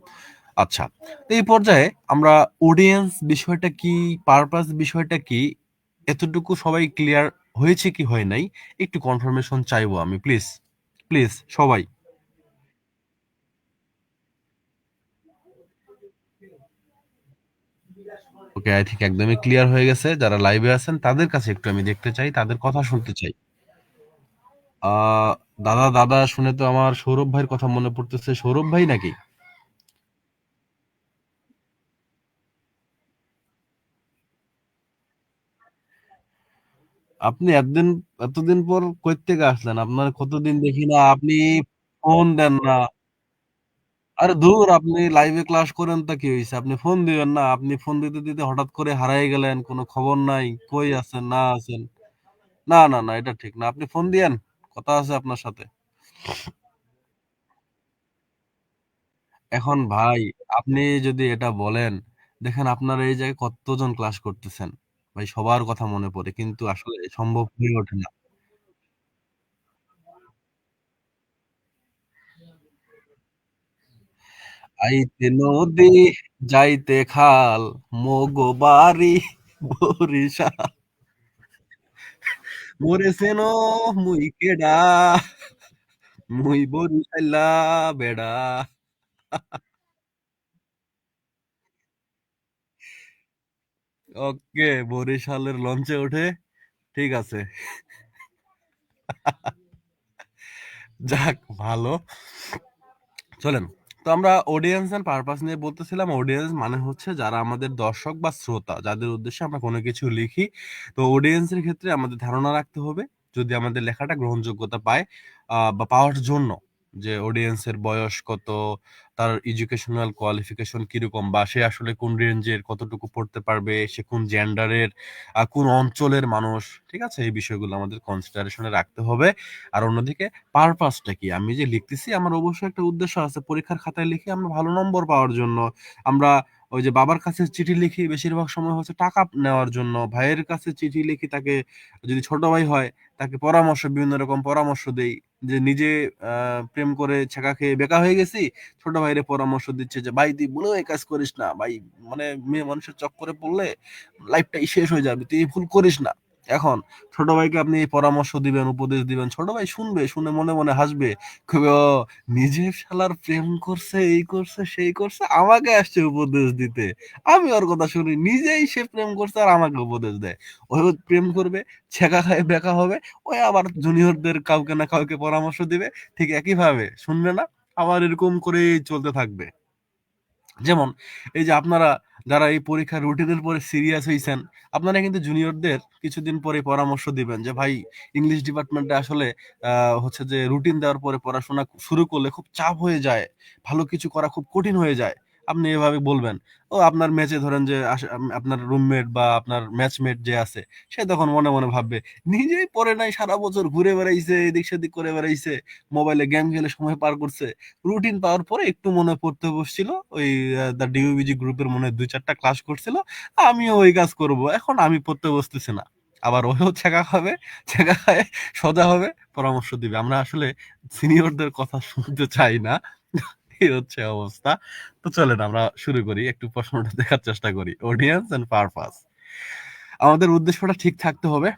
আচ্ছা, তো এই পর্যায়ে আমরা অডিয়েন্স বিষয়টা কি, পারপাস বিষয়টা কি, এতটুকু সবাই ক্লিয়ার হয়েছে কি হয় নাই, একটু কনফার্মেশন চাইবো আমি প্লিজ। প্লিজ সবাই। ওকে, আই থিংক একদমই ক্লিয়ার হয়ে গেছে। যারা লাইভে আছেন তাদের কাছে একটু আমি দেখতে চাই, তাদের কথা শুনতে চাই। আ দাদা শুনে তো আমার সৌরভ ভাইয়ের কথা মনে পড়তেছে। সৌরভ ভাই নাকি? আপনি এতদিন পর কই থেকে আসলেন? আপনার কতদিন দেখি না, আপনি ফোন দেন না। আরে ধুর, আপনি লাইভে ক্লাস করেন তা কি হইছে? আপনি ফোন দিবেন না। আপনি ফোন দিতে হঠাৎ করে হারায় গেলেন। কোন খবর নাই। কই আছেন না আছেন। না, এটা ঠিক না। আপনি ফোন দিয়েন। কথা আছে আপনার সাথে। এখন ভাই, আপনি যদি এটা বলেন, দেখেন আপনার এই জায়গায় কতজন ক্লাস করতেছেন। ভাই সবার কথা মনে পড়ে। কিন্তু আসলে সম্ভব হয়ে ওঠে না। আইতে নদী, যাইতে খাল, মোগো বাড়ি বরিশাল। মোরে চেনো মুই কেডা, মুই বরিশাইল্লা বেডা। ওকে, বরিশালের লঞ্চে উঠে, ঠিক আছে। যাক ভালো। চলেন। তো আমরা অডিয়েন্স এন্ড পারপাস নিয়ে বলতেছিলাম। অডিয়েন্স মানে হচ্ছে যারা আমাদের দর্শক বা শ্রোতা, যাদের উদ্দেশ্যে আমরা কোনো কিছু লিখি। তো অডিয়েন্সের ক্ষেত্রে আমাদের ধারণা রাখতে হবে, যদি আমাদের লেখাটা গ্রহণযোগ্যতা পায় বা পাওয়ার জন্য, যে অডিয়েন্সের বয়স কত, তার এডুকেশনাল কোয়ালিফিকেশন কিরকম, বা সে আসলে কোন রেঞ্জের, কতটুকু পড়তে পারবে, সে কোন জেন্ডারের, কোন অঞ্চলের মানুষ। ঠিক আছে, এই বিষয়গুলো আমাদের কনসিডারেশনে রাখতে হবে। আর অন্যদিকে পারপাসটা কি, আমি যে লিখতেছি আমার অবশ্যই একটা উদ্দেশ্য আছে। পরীক্ষার খাতায় লিখি আমরা ভালো নম্বর পাওয়ার জন্য। আমরা ওই যে বাবার কাছে চিঠি লিখি বেশিরভাগ সময় হচ্ছে টাকা নেওয়ার জন্য। ভাইয়ের কাছে চিঠি লিখি, তাকে যদি ছোট ভাই হয় তাকে পরামর্শ, বিভিন্ন রকম পরামর্শ দেই। যে নিজে প্রেম করে ছেঁকা খেয়ে বেকা হয়ে গেছি, ছোট ভাইরে পরামর্শ দিচ্ছে যে ভাই তুই ভুলেও এই কাজ করিস না ভাই, মানে মেয়ে মানুষের চক্করে পড়লে লাইফটাই শেষ হয়ে যাবে, তুই এই ভুল করিস না। এখন ছোট ভাইকে আপনি পরামর্শ দিবেন, উপদেশ দিবেন, ছোট ভাই শুনবে, শুনে মনে মনে হাসবে, কবে ও নিজে শালার প্রেম করছে, এই করছে সেই করছে, আমাকে আসছে উপদেশ দিতে। আমি ওর কথা শুনি, নিজেই সে প্রেম করছে আর আমাকে উপদেশ দেয়। ওই প্রেম করবে, ছেঁকা খায় বেকা হবে, ওই আবার জুনিয়রদের কাউকে না কাউকে পরামর্শ দিবে, ঠিক একইভাবে শুনবে না, আবার এরকম করেই চলতে থাকবে। যেমন এই যে আপনারা যারা এই পরীক্ষার রুটিনের পরে সিরিয়াস হইছেন, আপনারা কিন্তু জুনিয়রদের কিছুদিন পরে পরামর্শ দিবেন যে ভাই, ইংলিশ ডিপার্টমেন্টে আসলে হচ্ছে যে রুটিন দেওয়ার পরে পড়াশোনা শুরু করলে খুব চাপ হয়ে যায়, ভালো কিছু করা খুব কঠিন হয়ে যায়। আপনি এভাবে বলবেন। ও আপনার ম্যাচে ধরেন যে আপনার রুমমেট বা আপনার ম্যাচমেট যে আছে, সে তখন মনে মনে ভাববে, নিজেই পড়ে নাই, সারা বছর ঘুরে বেড়াইছে, এদিক সেদিক করে বেড়াইছে, মোবাইলে গেম খেলে সময় পার করছে, রুটিন পাওয়ার পরে একটু মনে পড়তে বসছিল, ওই দ্য ডিউবিজি গ্রুপের মনে হয় ২-৪টা ক্লাস করছিল, আমিও ওই কাজ করব, এখন আমি পড়তে বসতেছি না। আবার ওও ছেঁকা খাবে, ছেঁকা খায় সোজা হবে, পরামর্শ দিবে। আমরা আসলে সিনিয়রদের কথা শুনতে চাই না। এই হচ্ছে অবস্থা। তো চলেন আমরা শুরু করি, একটু প্রশ্নটা দেখার চেষ্টা করি। অডিয়েন্স এন্ড পারপাস, আমাদের উদ্দেশ্যটা ঠিক থাকতে হবে।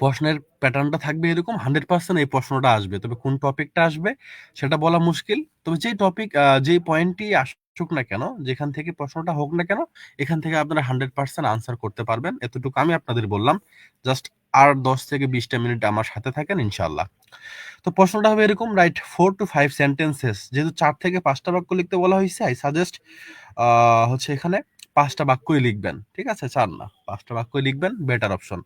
প্রশ্নের প্যাটার্নটা থাকবে এরকম, 100% এই প্রশ্নটা আসবে, তবে কোন টপিকটা আসবে সেটা বলা মুশকিল। তবে যেই টপিক, যেই পয়েন্টই আসুক না কেন, যেখান থেকে প্রশ্নটা হোক না কেন, এখান থেকে আপনারা 100% আনসার করতে পারবেন, এতটুকু আমি আপনাদের বললাম। জাস্ট আর 10 থেকে 20টা মিনিট আমার সাথে থাকেন ইনশাল্লাহ। তো প্রশ্নটা হবে এরকম, রাইট 4 to 5 সেন্টেন্সেস। যেহেতু 4 থেকে 5টা বাক্য লিখতে বলা হয়েছে, আই সাজেস্ট হচ্ছে এখানে 5টা বাক্যই লিখবেন। ঠিক আছে, 4 না, 5টা বাক্যই লিখবেন, বেটার অপশন।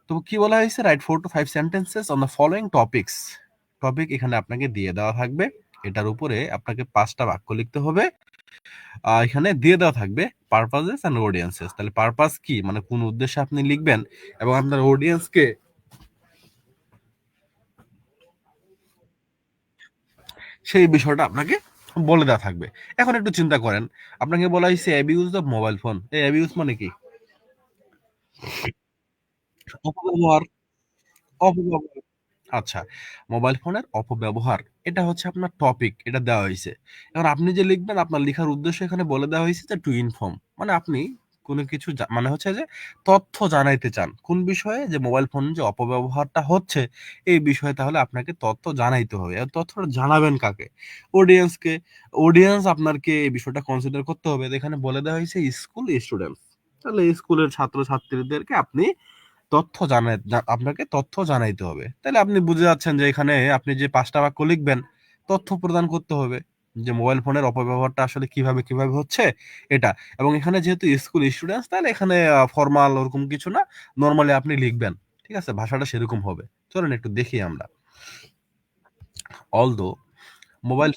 তো কি বলা হয়েছে, right 4 to 5 sentences on the following topics. Topic এখানে আপনাকে দিয়ে দেওয়া থাকবে, এটার উপরে আপনাকে 5টা বাক্য লিখতে হবে। এখানে দিয়ে দেওয়া থাকবে পারপাসেস এন্ড অডিয়েন্সেস। তাহলে পারপাস কি, মানে কোন উদ্দেশ্যে আপনি লিখবেন, এবং আপনার অডিয়েন্সকে সেই বিষয়টা আপনাকে বলে দেওয়া থাকবে। এখন একটু চিন্তা করেন, আপনাকে বলা হয়েছে অ্যাবিউজ অফ মোবাইল ফোন। এই অ্যাবিউজ মানে কি? অপব্যবহার। অপব্যবহার। আচ্ছা, মোবাইল ফোনের অপব্যবহার, এটা হচ্ছে আপনার টপিক, এটা দেওয়া হয়েছে। এখন আপনি যে লিখবেন, আপনার লেখার উদ্দেশ্য এখানে বলে দেওয়া হয়েছে যে টু ইনফর্ম, মানে আপনি কোনো কিছু মানে হচ্ছে যে তথ্য জানাইতে চান কোন বিষয়ে, যে মোবাইল ফোন যে অপব্যবহারটা হচ্ছে এই বিষয়ে, তাহলে আপনাকে তথ্য জানাইতে হবে। আর তথ্যটা জানাবেন কাকে? অডিয়েন্সকে। অডিয়েন্স আপনাকে এই বিষয়টা কনসিডার করতে হবে। এখানে বলে দেওয়া হয়েছে স্কুল স্টুডেন্টস, তাহলে স্কুলের ছাত্রছাত্রীদেরকে আপনি আপনাকে তথ্য জানাইতে হবে। তাহলে আপনি বুঝে যাচ্ছেন যে এখানে আপনি যে 5টা বাক্য লিখবেন, তথ্য প্রদান করতে হবে যে মোবাইল ফোনের অপব্যবহারটা আসলে কিভাবে কিভাবে হচ্ছে এটা। এবং এখানে যেহেতু স্কুল স্টুডেন্টস, তাহলে এখানে ফর্মাল ওরকম কিছু না, নর্মালি আপনি লিখবেন। ঠিক আছে, ভাষাটা সেরকম হবে। চলেন একটু দেখি আমরা। অলদো মোবাইল,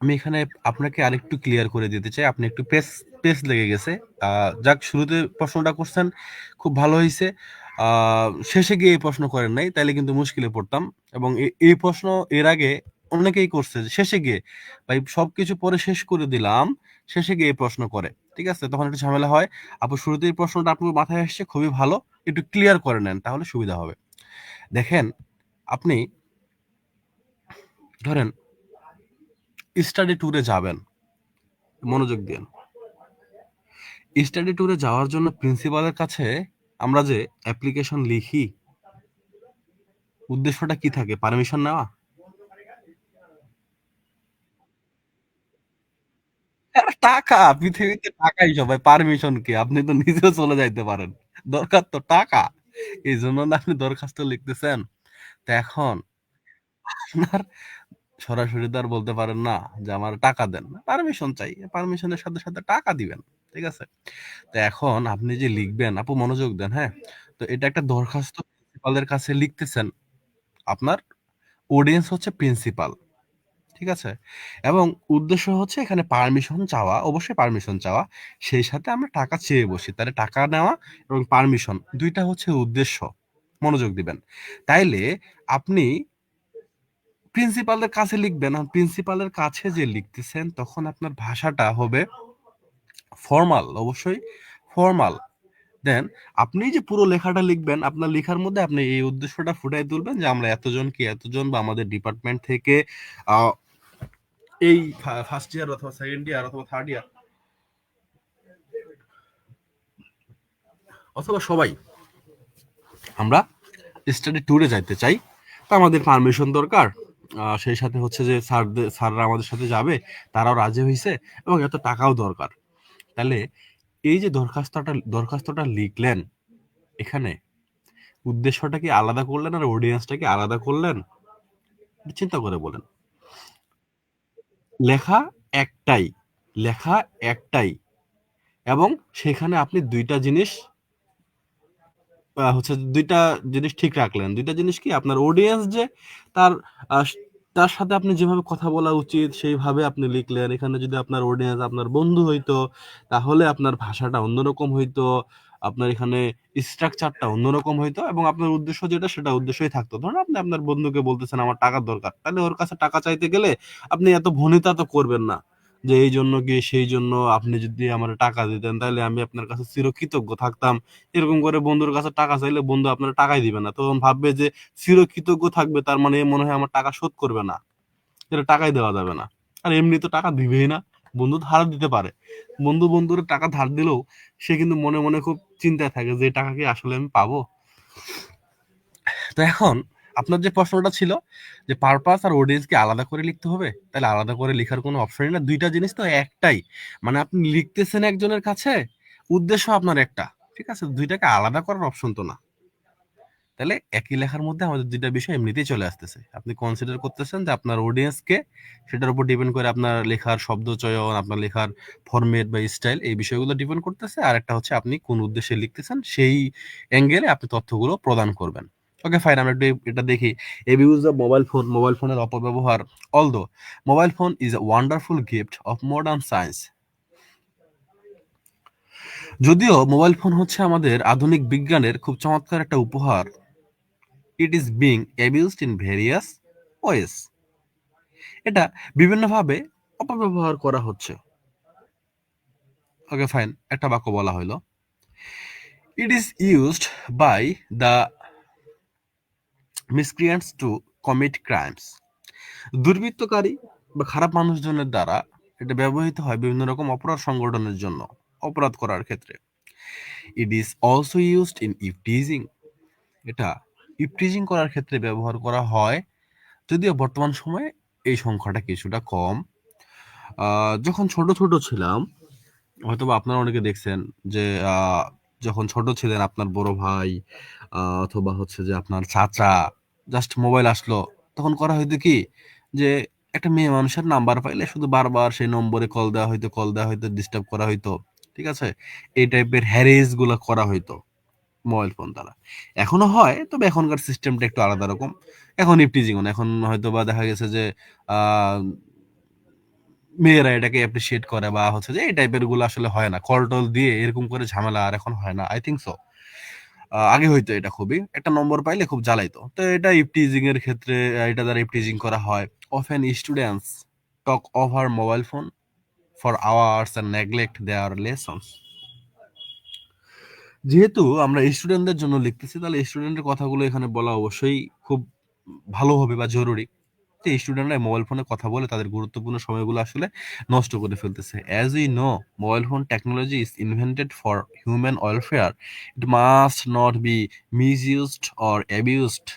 আমি এখানে আপনাকে আরেকটু ক্লিয়ার করে দিতে চাই, আপনি একটু পেস পেস লেগে গেছে। যাক, শুরুতে প্রশ্নটা করছেন, খুব ভালো হয়েছে। শেষে গিয়ে এই প্রশ্ন করেন নাই, তাইলে কিন্তু মুশকিলে পড়তাম। এবং এই প্রশ্ন এর আগে অনেকেই করছে, যে শেষে গিয়ে ভাই সবকিছু পরে শেষ করে দিলাম, শেষে গিয়ে এই প্রশ্ন করে। ঠিক আছে, তখন একটু ঝামেলা হয়। আপু শুরুতে এই প্রশ্নটা আপনার মাথায় আসছে, খুবই ভালো, একটু ক্লিয়ার করে নেন তাহলে সুবিধা হবে। দেখেন, আপনি ধরেন স্টাডি ট্যুরে যাবেন, মনোযোগ দিন। স্টাডি ট্যুরে যাওয়ার জন্য প্রিন্সিপালের কাছে আমরা যে অ্যাপ্লিকেশন লিখি, উদ্দেশ্যটা কি থাকে? পারমিশন নেওয়া। টাকা, পৃথিবীতে টাকাই সবাই, পারমিশন কি? আপনি তো নিজেও চলে যাইতে পারেন, দরকার তো টাকা। এই জন্য না আপনি দরখাস্ত লিখতেছেন। তো এখন আপনার সরাসরি তো আর বলতে পারেন না যে আমার টাকা দেন, পারমিশন চাই, পারমিশনের সাথে সাথে টাকা দিবেন, ঠিক আছে? তো এখন আপনি যে লিখবেন, আপু মনোযোগ দেন, হ্যাঁ? তো এটা একটা দরখাস্ত প্রিন্সিপালের কাছে লিখতেছেন। আপনার অডিয়েন্স হচ্ছে প্রিন্সিপাল, ঠিক আছে? এবং উদ্দেশ্য হচ্ছে এখানে পারমিশন চাওয়া, অবশ্যই পারমিশন চাওয়া। সেই সাথে আমরা টাকা চেয়ে বসি। তাহলে টাকা নেওয়া এবং পারমিশন ২ টা হচ্ছে উদ্দেশ্য। মনোযোগ দিবেন। তাইলে আপনি প্রিন্সিপালের কাছে লিখবেন। প্রিন্সিপালের কাছে যে লিখতেছেন তখন আপনার ভাষাটা হবে ফরমাল, অবশ্যই ফরমাল। দেন আপনি যে পুরো লেখাটা লিখবেন, আপনার লেখার মধ্যে আপনি এই উদ্দেশ্যটা ফুটাই তুলবেন যে আমরা এতজন কি এতজন বা আমাদের ডিপার্টমেন্ট থেকে আহ, এই ফার্স্ট ইয়ার অথবা সেকেন্ড ইয়ার অথবা থার্ড ইয়ার অথবা সবাই আমরা স্টাডি ট্যুরে যাইতে চাই। তো আমাদের পারমিশন দরকার। সেই সাথে হচ্ছে যে স্যাররা আমাদের সাথে যাবে, তারাও রাজি হয়েছে এবং এত টাকাও দরকার। তাহলে এই যে দরখাস্তটা লিখলেন, এখানে উদ্দেশ্যটা কি আলাদা করলেন আর অডিয়েন্সটা কি আলাদা করলেন? চিন্তা করে বলেন। লেখা একটাই, লেখা একটাই, এবং সেখানে আপনি দুইটা জিনিস হচ্ছে দুইটা জিনিস ঠিক রাখলেন। দুইটা জিনিস কি, আপনার অডিয়েন্স যে তার আহ, তার সাথে আপনি যেভাবে কথা বলা উচিত সেইভাবে আপনি লিখলেন। এখানে যদি আপনার অডিয়েন্স আপনার বন্ধু হইতো তাহলে আপনার ভাষাটা অন্যরকম হইতো, আপনার এখানে স্ট্রাকচারটা অন্যরকম হইতো এবং আপনার উদ্দেশ্য যেটা সেটা উদ্দেশ্যই থাকতো। ধরুন আপনি আপনার বন্ধুকে বলতেছেন আমার টাকার দরকার, তাহলে ওর কাছে টাকা চাইতে গেলে আপনি এত ভনিতা তো করবেন না যে এই জন্য কি সেই জন্য আপনি যদি আমার টাকা দিতেন তাহলে আমি আপনার কাছে চিরকৃতজ্ঞ থাকতাম। এরকম করে বন্ধুর কাছে টাকা চাইলে বন্ধু আপনার টাকাই দিবে না, তখন ভাববে যে চিরকৃতজ্ঞ থাকবে, তার মানে এ মনে হয় আমার টাকা শোধ করবে না, এটা টাকাই দেওয়া যাবে না। আর এমনি তো টাকা দিবেই না, বন্ধু ধার দিতে পারে, বন্ধুর টাকা ধার দিলেও সে কিন্তু মনে মনে খুব চিন্তায় থাকে যে এই টাকা কি আসলে আমি পাবো। তো এখন আপনার যে প্রশ্নটা ছিল যে পারপাস আর অডিয়েন্স কি আলাদা করে লিখতে হবে, তাহলে আলাদা করে লেখার কোনো অপশনই না, দুইটা জিনিস তো একটাই। মানে আপনি লিখতেছেন একজনের কাছে, উদ্দেশ্য আপনার একটা, ঠিক আছে? দুইটাকে আলাদা করার অপশন তো না। তাহলে একই লেখার মধ্যে আমাদের দুইটা বিষয় এমনিতেই চলে আসতেছে। আপনি কনসিডার করতেছেন যে আপনার অডিয়েন্স কে, সেটার উপর ডিপেন্ড করে আপনার লেখার শব্দ চয়ন, আপনার লেখার ফরম্যাট বা স্টাইল, এই বিষয়গুলো ডিপেন্ড করতেছে। আর একটা হচ্ছে আপনি কোন উদ্দেশ্যে লিখতেছেন সেই অ্যাঙ্গেলে আপনি তথ্যগুলো প্রদান করবেন। ওকে ফাইন, আমরা একটু এটা দেখি। Abuse of mobile phone, mobile ফোনের অপব্যবহার। Although mobile phone is a wonderful gift of modern science, যদিও মোবাইল ফোন হচ্ছে আমাদের আধুনিক বিজ্ঞানের খুব চমৎকার একটা উপহার, it is being abused in various ways, এটা বিভিন্নভাবে অপব্যবহার করা হচ্ছে। ওকে ফাইন, একটা বাক্য বলা হলো, it is used by the miscreants to commit crimes, দুর্বৃত্তকারী বা খারাপ মানুষজনের দ্বারা এটা ব্যবহৃত হয় বিভিন্ন রকম অপরাধ সংগঠনের জন্য, অপরাধ করার ক্ষেত্রে। It is also used in eve teasing, এটা ইভটিজিং করার ক্ষেত্রে ব্যবহার করা হয়, যদিও বর্তমান সময়ে এই সংখ্যাটা কিছুটা কম। যখন ছোট ছোট ছিলাম, হয়তোবা আপনারা অনেকে দেখছেন যে যখন ছোট ছিলেন আপনার বড় ভাই অথবা হচ্ছে যে আপনার চাচা জাস্ট মোবাইল আসলো, তখন করা হয়তো কি যে একটা মেয়ে মানুষের নাম্বার পাইলে শুধু বারবার সেই নম্বরে কল দেওয়া হয়তো, ডিস্টার্ব করা হয়তো, ঠিক আছে? এই টাইপের হ্যারেস গুলো করা হয়তো মোবাইল ফোন দ্বারা। এখনো হয়, তবে এখনকার সিস্টেমটা একটু আলাদা রকম। এখন ইফটিজিং, এখন হয়তো বা দেখা গেছে যে আহ মেয়েরা এটাকে অ্যাপ্রিসিয়েট করে বা হচ্ছে যে এই টাইপের গুলো আসলে হয় না, কল টল দিয়ে এরকম করে ঝামেলা আর এখন হয় না, আই থিঙ্ক সো। আগে হয়তো এটা খুবই একটা নম্বর পাইলে খুব জ্বালাইতো, তো এটা ইফটিজিং এর ক্ষেত্রে এটা দ্বারা ইফটিজিং করা হয়। Often students talk over mobile phone for hours and neglect their lessons, যেহেতু আমরা স্টুডেন্টদের জন্য লিখতেছি তাহলে স্টুডেন্টের কথাগুলো এখানে বলা অবশ্যই খুব ভালো হবে বা জরুরি। তো স্টুডেন্টরা মোবাইল ফোনে কথা বলে তাদের গুরুত্বপূর্ণ সময়গুলো আসলে নষ্ট করে ফেলতেছে। As we know, mobile phone technology is invented for human welfare, it must not be misused or abused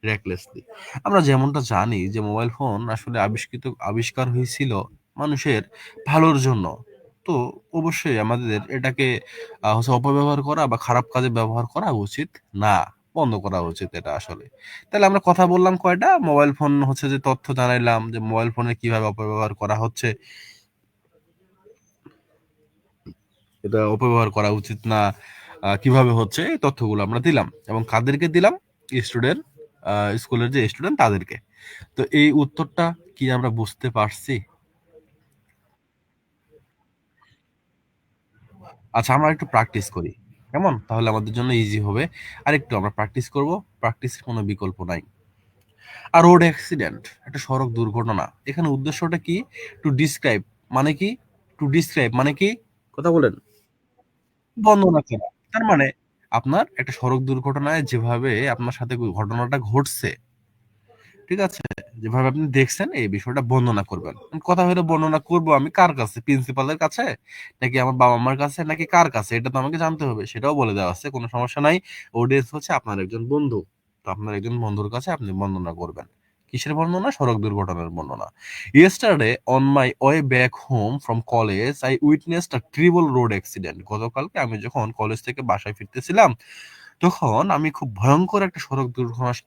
recklessly. আমরা যেমনটা জানি যে মোবাইল ফোন আসলে আবিষ্কার হয়েছিল মানুষের ভালোর জন্য, তো অবশ্যই আমাদের এটাকে হচ্ছে অপব্যবহার করা বা খারাপ কাজে ব্যবহার করা উচিত না। বন্ধ করা উচিত এটা আসলে। তাহলে আমরা কথা বললাম কয়টা? মোবাইল ফোন হচ্ছে যে তথ্য জানাইলাম যে মোবাইল ফোনে কিভাবে অপব্যবহার করা হচ্ছে, এটা অপব্যবহার করা উচিত না, কিভাবে হচ্ছে এই তথ্যগুলো আমরা দিলাম এবং কাদেরকে দিলাম? স্টুডেন্ট, স্কুলের যে স্টুডেন্ট তাদেরকে। তো এই উত্তরটা কি আমরা বুঝতে পারছি? আচ্ছা, আমরা একটু প্র্যাকটিস করি। কেমন? তাহলে আমাদের জন্য ইজি হবে। আরেকটু আমরা প্র্যাকটিস করব। প্র্যাকটিসের কোনো বিকল্প নাই। আর রোড অ্যাক্সিডেন্ট, একটা সড়ক দুর্ঘটনা। এখানে উদ্দেশ্যটা কি? টু ডিসক্রাইব মানে কি? টু ডিসক্রাইব মানে কি? কথা বলেন। বর্ণনা করা। তার মানে আপনার একটা সড়ক দুর্ঘটনায় যেভাবে আপনার সাথে ঘটনাটা ঘটছে, ঠিক আছে? যেভাবে আপনি দেখছেন এই বিষয়টা বর্ণনা করবেন। কথা হলো বর্ণনা করব আমি কার কাছে? প্রিন্সিপালের কাছে? নাকি আমার বাবা-মার কাছে? নাকি কার কাছে? এটা তো আমাকে জানতে হবে। সেটাও বলে দেওয়া আছে। কোনো সমস্যা নাই। অডিয়েন্স হচ্ছে আপনার একজন বন্ধু। তো আপনার একজন বন্ধুর কাছে আপনি বর্ণনা করবেন। কিসের বর্ণনা? সড়ক দুর্ঘটনার বর্ণনা। Yesterday on my way back home from college I witnessed a terrible road accident. গতকালকে আমি যখন কলেজ থেকে বাসায় ফিরতেছিলাম তখন আমি খুব ভয়ঙ্কর একটা সড়ক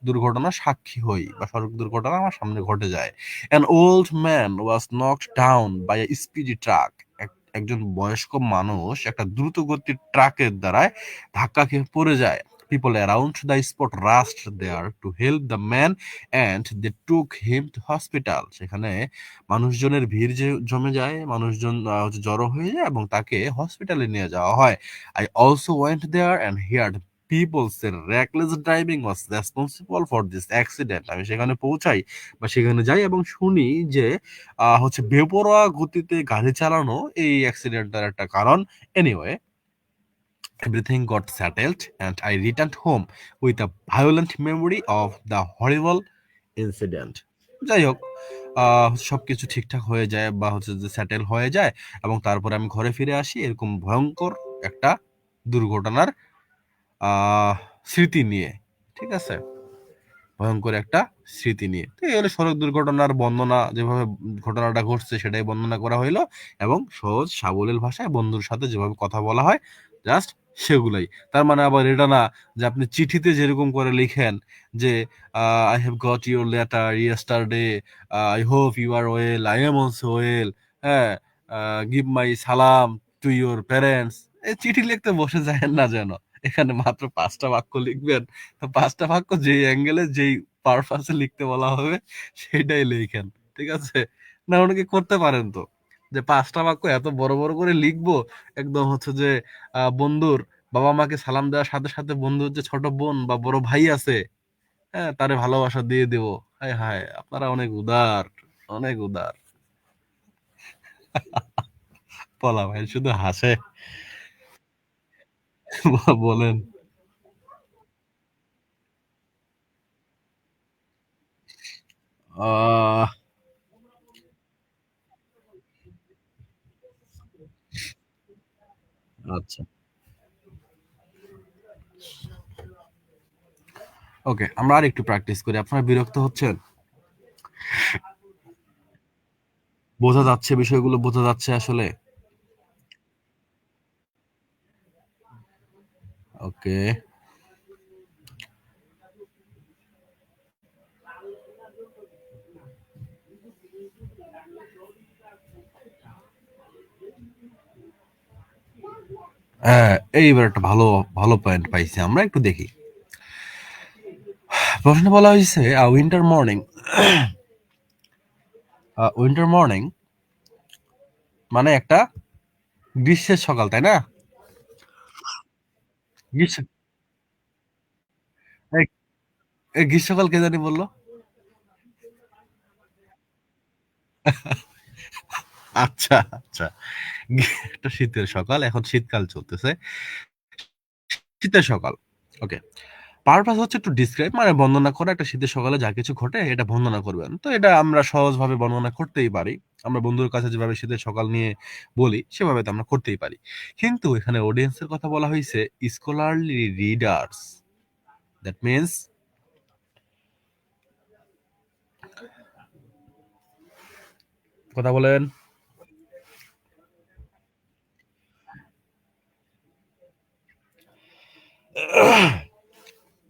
দুর্ঘটনার সাক্ষী হই বা সড়ক দুর্ঘটনা আমার সামনে ঘটে যায়। An old man was knocked down by a speedy truck. একজন বয়স্ক মানুষ একটা দ্রুতগতির ট্রাকের দ্বারায় ধাক্কা খেয়ে পড়ে যায়। People around the spot rushed there to help the man and they took him to hospital. সেখানে মানুষজনের ভিড় যে জমে যায়, মানুষজন হচ্ছে জড়ো হয়ে যায় এবং তাকে হসপিটালে নিয়ে যাওয়া হয়। I also went there and heard people say reckless driving was responsible for this accident. আমি সেখানে পৌঁছাই বা সেখানে যাই এবং শুনি যে হচ্ছে বেপরোয়া গতিতে গাড়ি চালানো এই অ্যাক্সিডেন্টের একটা কারণ। Anyway, everything got settled and I returned home with a violent memory of the horrible incident. যাই হোক, সবকিছু ঠিকঠাক হয়ে যায় বা হচ্ছে যে সেটেল হয়ে যায় এবং তারপরে আমি ঘরে ফিরে আসি এরকম ভয়ঙ্কর একটা দুর্ঘটনার আহ স্মৃতি নিয়ে। ঠিক আছে? ভয়ঙ্কর একটা স্মৃতি নিয়ে। তো এই হলো সড়ক দুর্ঘটনার বর্ণনা, যেভাবে ঘটনাটা ঘটছে সেটাই বর্ণনা করা হইলো এবং সহজ সাবলীল ভাষায় বন্ধুর সাথে যেভাবে কথা বলা হয় জাস্ট সেগুলাই। তার মানে আবার এটা না যে আপনি চিঠিতে যেরকম করে লিখেন যে I have got your letter yesterday, I hope you are well, I am also well, হ্যাঁ, গিভ মাই সালাম টু ইউর প্যারেন্টস। এই চিঠি লিখতে বসে যায় না যেন। এখানে মাত্র ৫টা বাক্য লিখবেন। তো ৫টা বাক্য যেই অ্যাঙ্গেলে যেই পারপাসে লিখতে বলা হবে সেটাই লেখেন। ঠিক আছে? না অনেকে করতে পারেন তো। যে ৫টা বাক্য এত বড়, বড় করে লিখবো একদম হচ্ছে যে বন্ধুর বাবা-মাকে সালাম দেওয়ার সাথে, সাথে বন্ধুর যে ছোট বোন বা বড় ভাই আছে, হ্যাঁ? তারে ভালোবাসা দিয়ে দিব। হায়, হায়! আপনারা অনেক উদার, অনেক উদার। পোলাপাইন শুধু হাসে। বলেন। আহ আচ্ছা। ওকে, আমরা আরেকটু প্র্যাকটিস করি। আপনারা বিরক্ত হচ্ছেন? বোঝা যাচ্ছে বিষয়গুলো বোঝা যাচ্ছে আসলে? ওকে। হ্যাঁ, এইবার একটা ভালো ভালো পয়েন্ট পাইছি আমরা, একটু দেখি। প্রশ্নে বলা হয়েছে উইন্টার মর্নিং, উইন্টার মর্নিং মানে একটা গ্রীষ্মের সকাল, তাই না? গ্রীষ্ম এই এই গ্রীষ্মকাল কে জানি বললো? আচ্ছা, আচ্ছা। একটা শীতের সকাল, এখন শীতকাল চলতেছে। শীতের সকাল। ওকে। পারপাস হচ্ছে টু ডিসক্রাইব মানে বর্ণনা করা, একটা শীতের সকালে যা কিছু ঘটে এটা বর্ণনা করবেন। তো এটা আমরা সহজভাবে বর্ণনা করতেই পারি। আমরা বন্ধুর কাছে যেভাবে শীতের সকাল নিয়ে বলি সেভাবে তো আমরা করতেই পারি। কিন্তু এখানে অডিয়েন্সের কথা বলা হইছে স্কলারলি রিডার্স। দ্যাট মিনস কথা বলেন।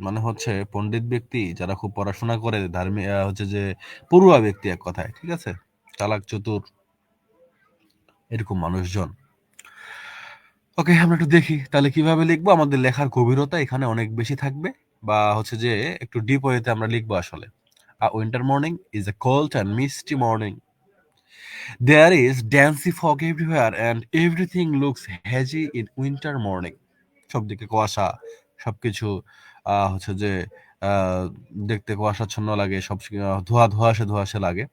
মানে হচ্ছে পণ্ডিত ব্যক্তি যারা খুব পড়াশোনা করে ধার্মিক হচ্ছে যে পড়ুয়া ব্যক্তি এক কথায়, ঠিক আছে? চালাক চতুর এরকম মানুষজন। ওকে, আমরা একটু দেখি তাহলে কিভাবে লিখবো। আমাদের লেখার গভীরতা এখানে অনেক বেশি থাকবে, বা হচ্ছে যে একটু ডিপ ওয়েতে আমরা লিখবো আসলে। Winter morning is a cold and Misti morning. There is dancey fog everywhere and everything looks hazy in winter morning. সবদিকে কুয়াশা, সবকিছু হচ্ছে যে আহ, দেখতে কুয়াশাচ্ছন্ন লাগে, সব ধোঁয়াশে ধোঁয়াশে লাগে.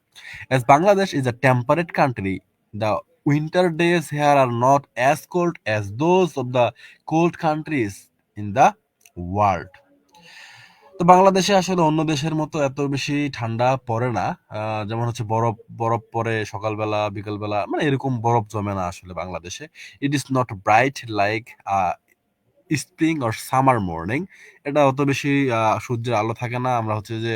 As Bangladesh is a temperate country, the winter days here are not as cold as those of the cold countries in the world. তো বাংলাদেশে আসলে অন্য দেশের মতো এত বেশি ঠান্ডা পড়ে না। যেমন হচ্ছে বরফ বরফ পড়ে সকালবেলা বিকালবেলা, মানে এরকম বরফ জমে না আসলে বাংলাদেশে। It is not bright like spring or summer morning. এটা অত বেশি সূর্যের আলো থাকে না। আমরা হচ্ছে যে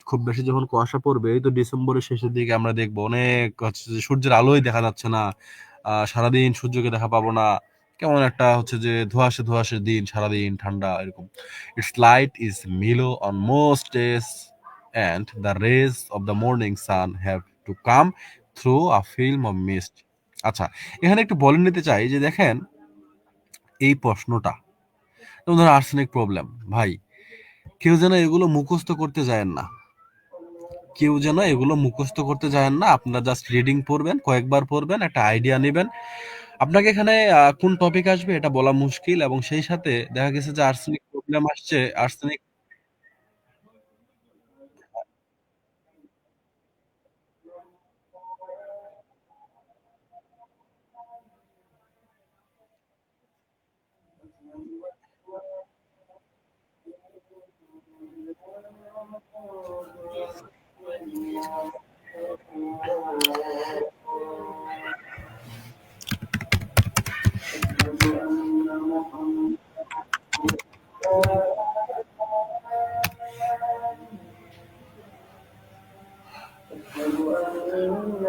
খুব বেশি যখন কুয়াশা পড়বে, এই তো ডিসেম্বরের শেষের দিকে আমরা দেখবো অনেক হচ্ছে যে সূর্যের আলোই দেখা যাচ্ছে না। সারাদিন সূর্যকে দেখা পাবো না। কেমন একটা হচ্ছে যে ধোঁয়াশে ধোঁয়াশে দিন, সারাদিন ঠান্ডা এরকম. Its light is mellow on most days and the rays of the morning sun have to come through a film of mist. আচ্ছা, এখানে একটু বলে নিতে চাই যে দেখেন এই প্রশ্নটা, যেমন ধরো আর্সেনিক প্রবলেম, ভাই কেউ যেন এগুলো মুখস্থ করতে যায়েন না। কেউ যেন এগুলো মুখস্থ করতে যায়েন না। আপনারা জাস্ট রিডিং পড়বেন, কয়েকবার পড়বেন, একটা আইডিয়া নেবেন। আপনাকে এখানে কোন টপিক আসবে এটা বলা মুশকিল, এবং সেই সাথে দেখা গেছে যে আর্সেনিক প্রবলেম আসছে, আর্সেনিক.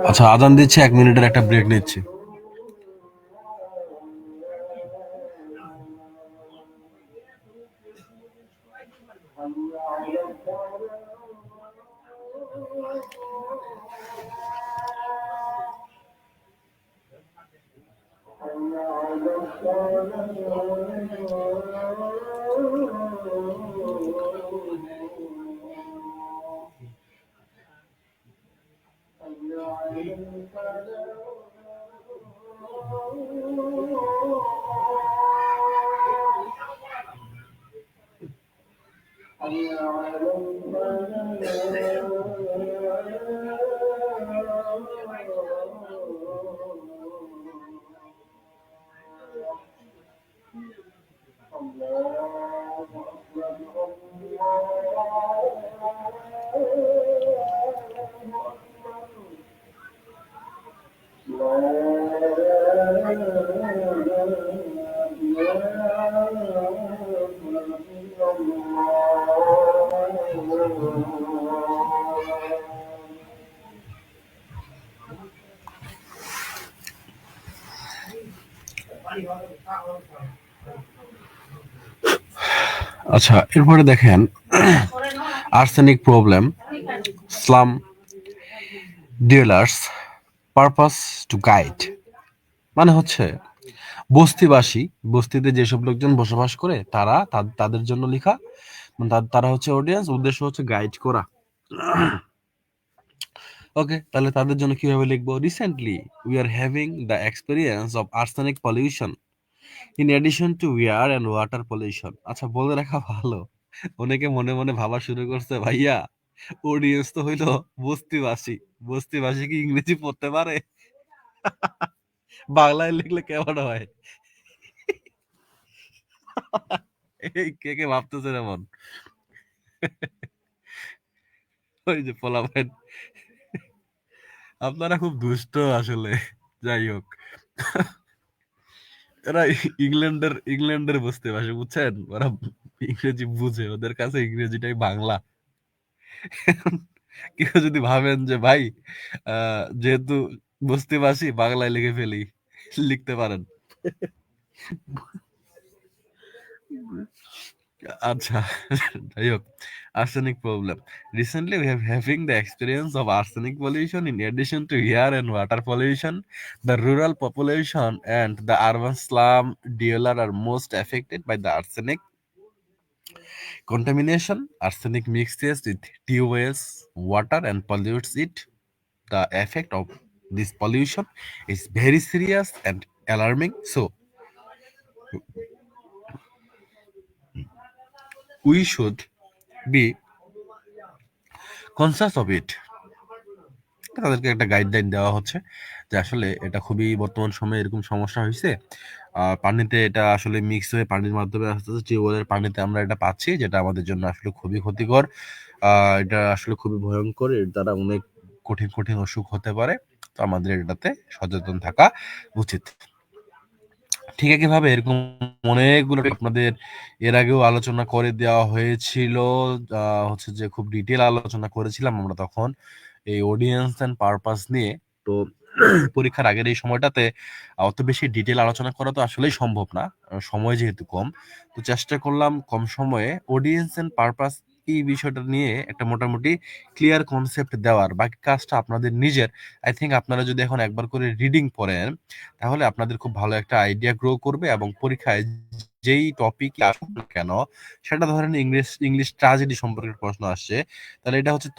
আচ্ছা, আজান দিচ্ছে, 1 মিনিটের একটা ব্রেক নিচ্ছি. আচ্ছা, এরপরে দেখেন arsenic problem, slum dealers, purpose to guide. মানে হচ্ছে বস্তিবাসী, বস্তিতে যেসব লোকজন বসবাস করে তারা তাদের জন্য লেখা, মানে তারা হচ্ছে অডিয়েন্স, উদ্দেশ্য হচ্ছে গাইড করা. ওকে, তাহলে তাদের জন্য কিভাবে লিখবো? Recently we are having the experience of arsenic pollution in addition to air and water pollution. আচ্ছা, বলে রাখা ভালো, অনেকে মনে মনে ভাবা শুরু করছে, ভাইয়া অডিয়েন্স তো হইলো বস্তিবাসী, বস্তিবাসী কি ইংরেজি পড়তে পারে? বাংলায় লিখলে কেমন হয়? এই কে কে ভাবতেছে এমন? ওই যে পোলাপাইন, আপনারা খুব দুষ্ট আসলে। যাই হোক, এরা ইংল্যান্ডের বস্তিবাসী, বুঝছেন? ওরা ইংরেজি বুঝে, ওদের কাছে ইংরেজিটাই বাংলা. কেউ যদি ভাবেন যে ভাই যেহেতু বস্তিবাসী বাংলায় লিখে ফেলি, লিখতে পারেন. আচ্ছা, যাই হোক, arsenic problem. Recently, we have having the experience of arsenic pollution in addition to air and water pollution. The rural population and the urban slum dweller are most affected by the arsenic contamination. Arsenic mixes with tubes, water, and pollutes it. The effect of this pollution is very serious and alarming. So, we should be conscious of it. তাদেরকে একটা গাইডলাইন দেওয়া হচ্ছে যে আসলে এটা খুবই বর্তমান সময়ে এরকম সমস্যা হয়েছে। পানিতে এটা আসলে মিক্স হয়ে পানির মাধ্যমে আস্তে আস্তে টিউবওয়েলের পানিতে আমরা এটা পাচ্ছি, যেটা আমাদের জন্য আসলে খুবই ক্ষতিকর। এটা আসলে খুবই ভয়ঙ্কর। এর দ্বারা অনেক কঠিন কঠিন অসুখ হতে পারে। তো আমাদের এটাতে সচেতন থাকা উচিত। ঠিক একইভাবে এরকম অনেকগুলো আপনাদের এর আগেও আলোচনা করে দেওয়া হয়েছিল। হচ্ছে যে খুব ডিটেল আলোচনা করেছিলাম আমরা তখন এই অডিয়েন্স এন্ড পারপাস নিয়ে। তো পরীক্ষার আগের এই সময়টাতে অত বেশি ডিটেল আলোচনা করা তো আসলেই সম্ভব না, সময় যেহেতু কম। তো চেষ্টা করলাম কম সময়ে অডিয়েন্স এন্ড পারপাস এই বিষয়টা নিয়ে একটা মোটামুটি ক্লিয়ার কনসেপ্ট দেওয়ার। বাকি কাজটা আপনাদের নিজের। আই থিঙ্ক আপনারা যদি এখন একবার করে রিডিং পড়েন তাহলে আপনাদের খুব ভালো একটা আইডিয়া গ্রো করবে এবং পরীক্ষায় যেই টপিক আসুক না কেন, সেটা ধরেন ইংলিশ ইংলিশ ট্র্যাজেডি সম্পর্কে প্রশ্ন আসছে, তাহলে এটা হচ্ছে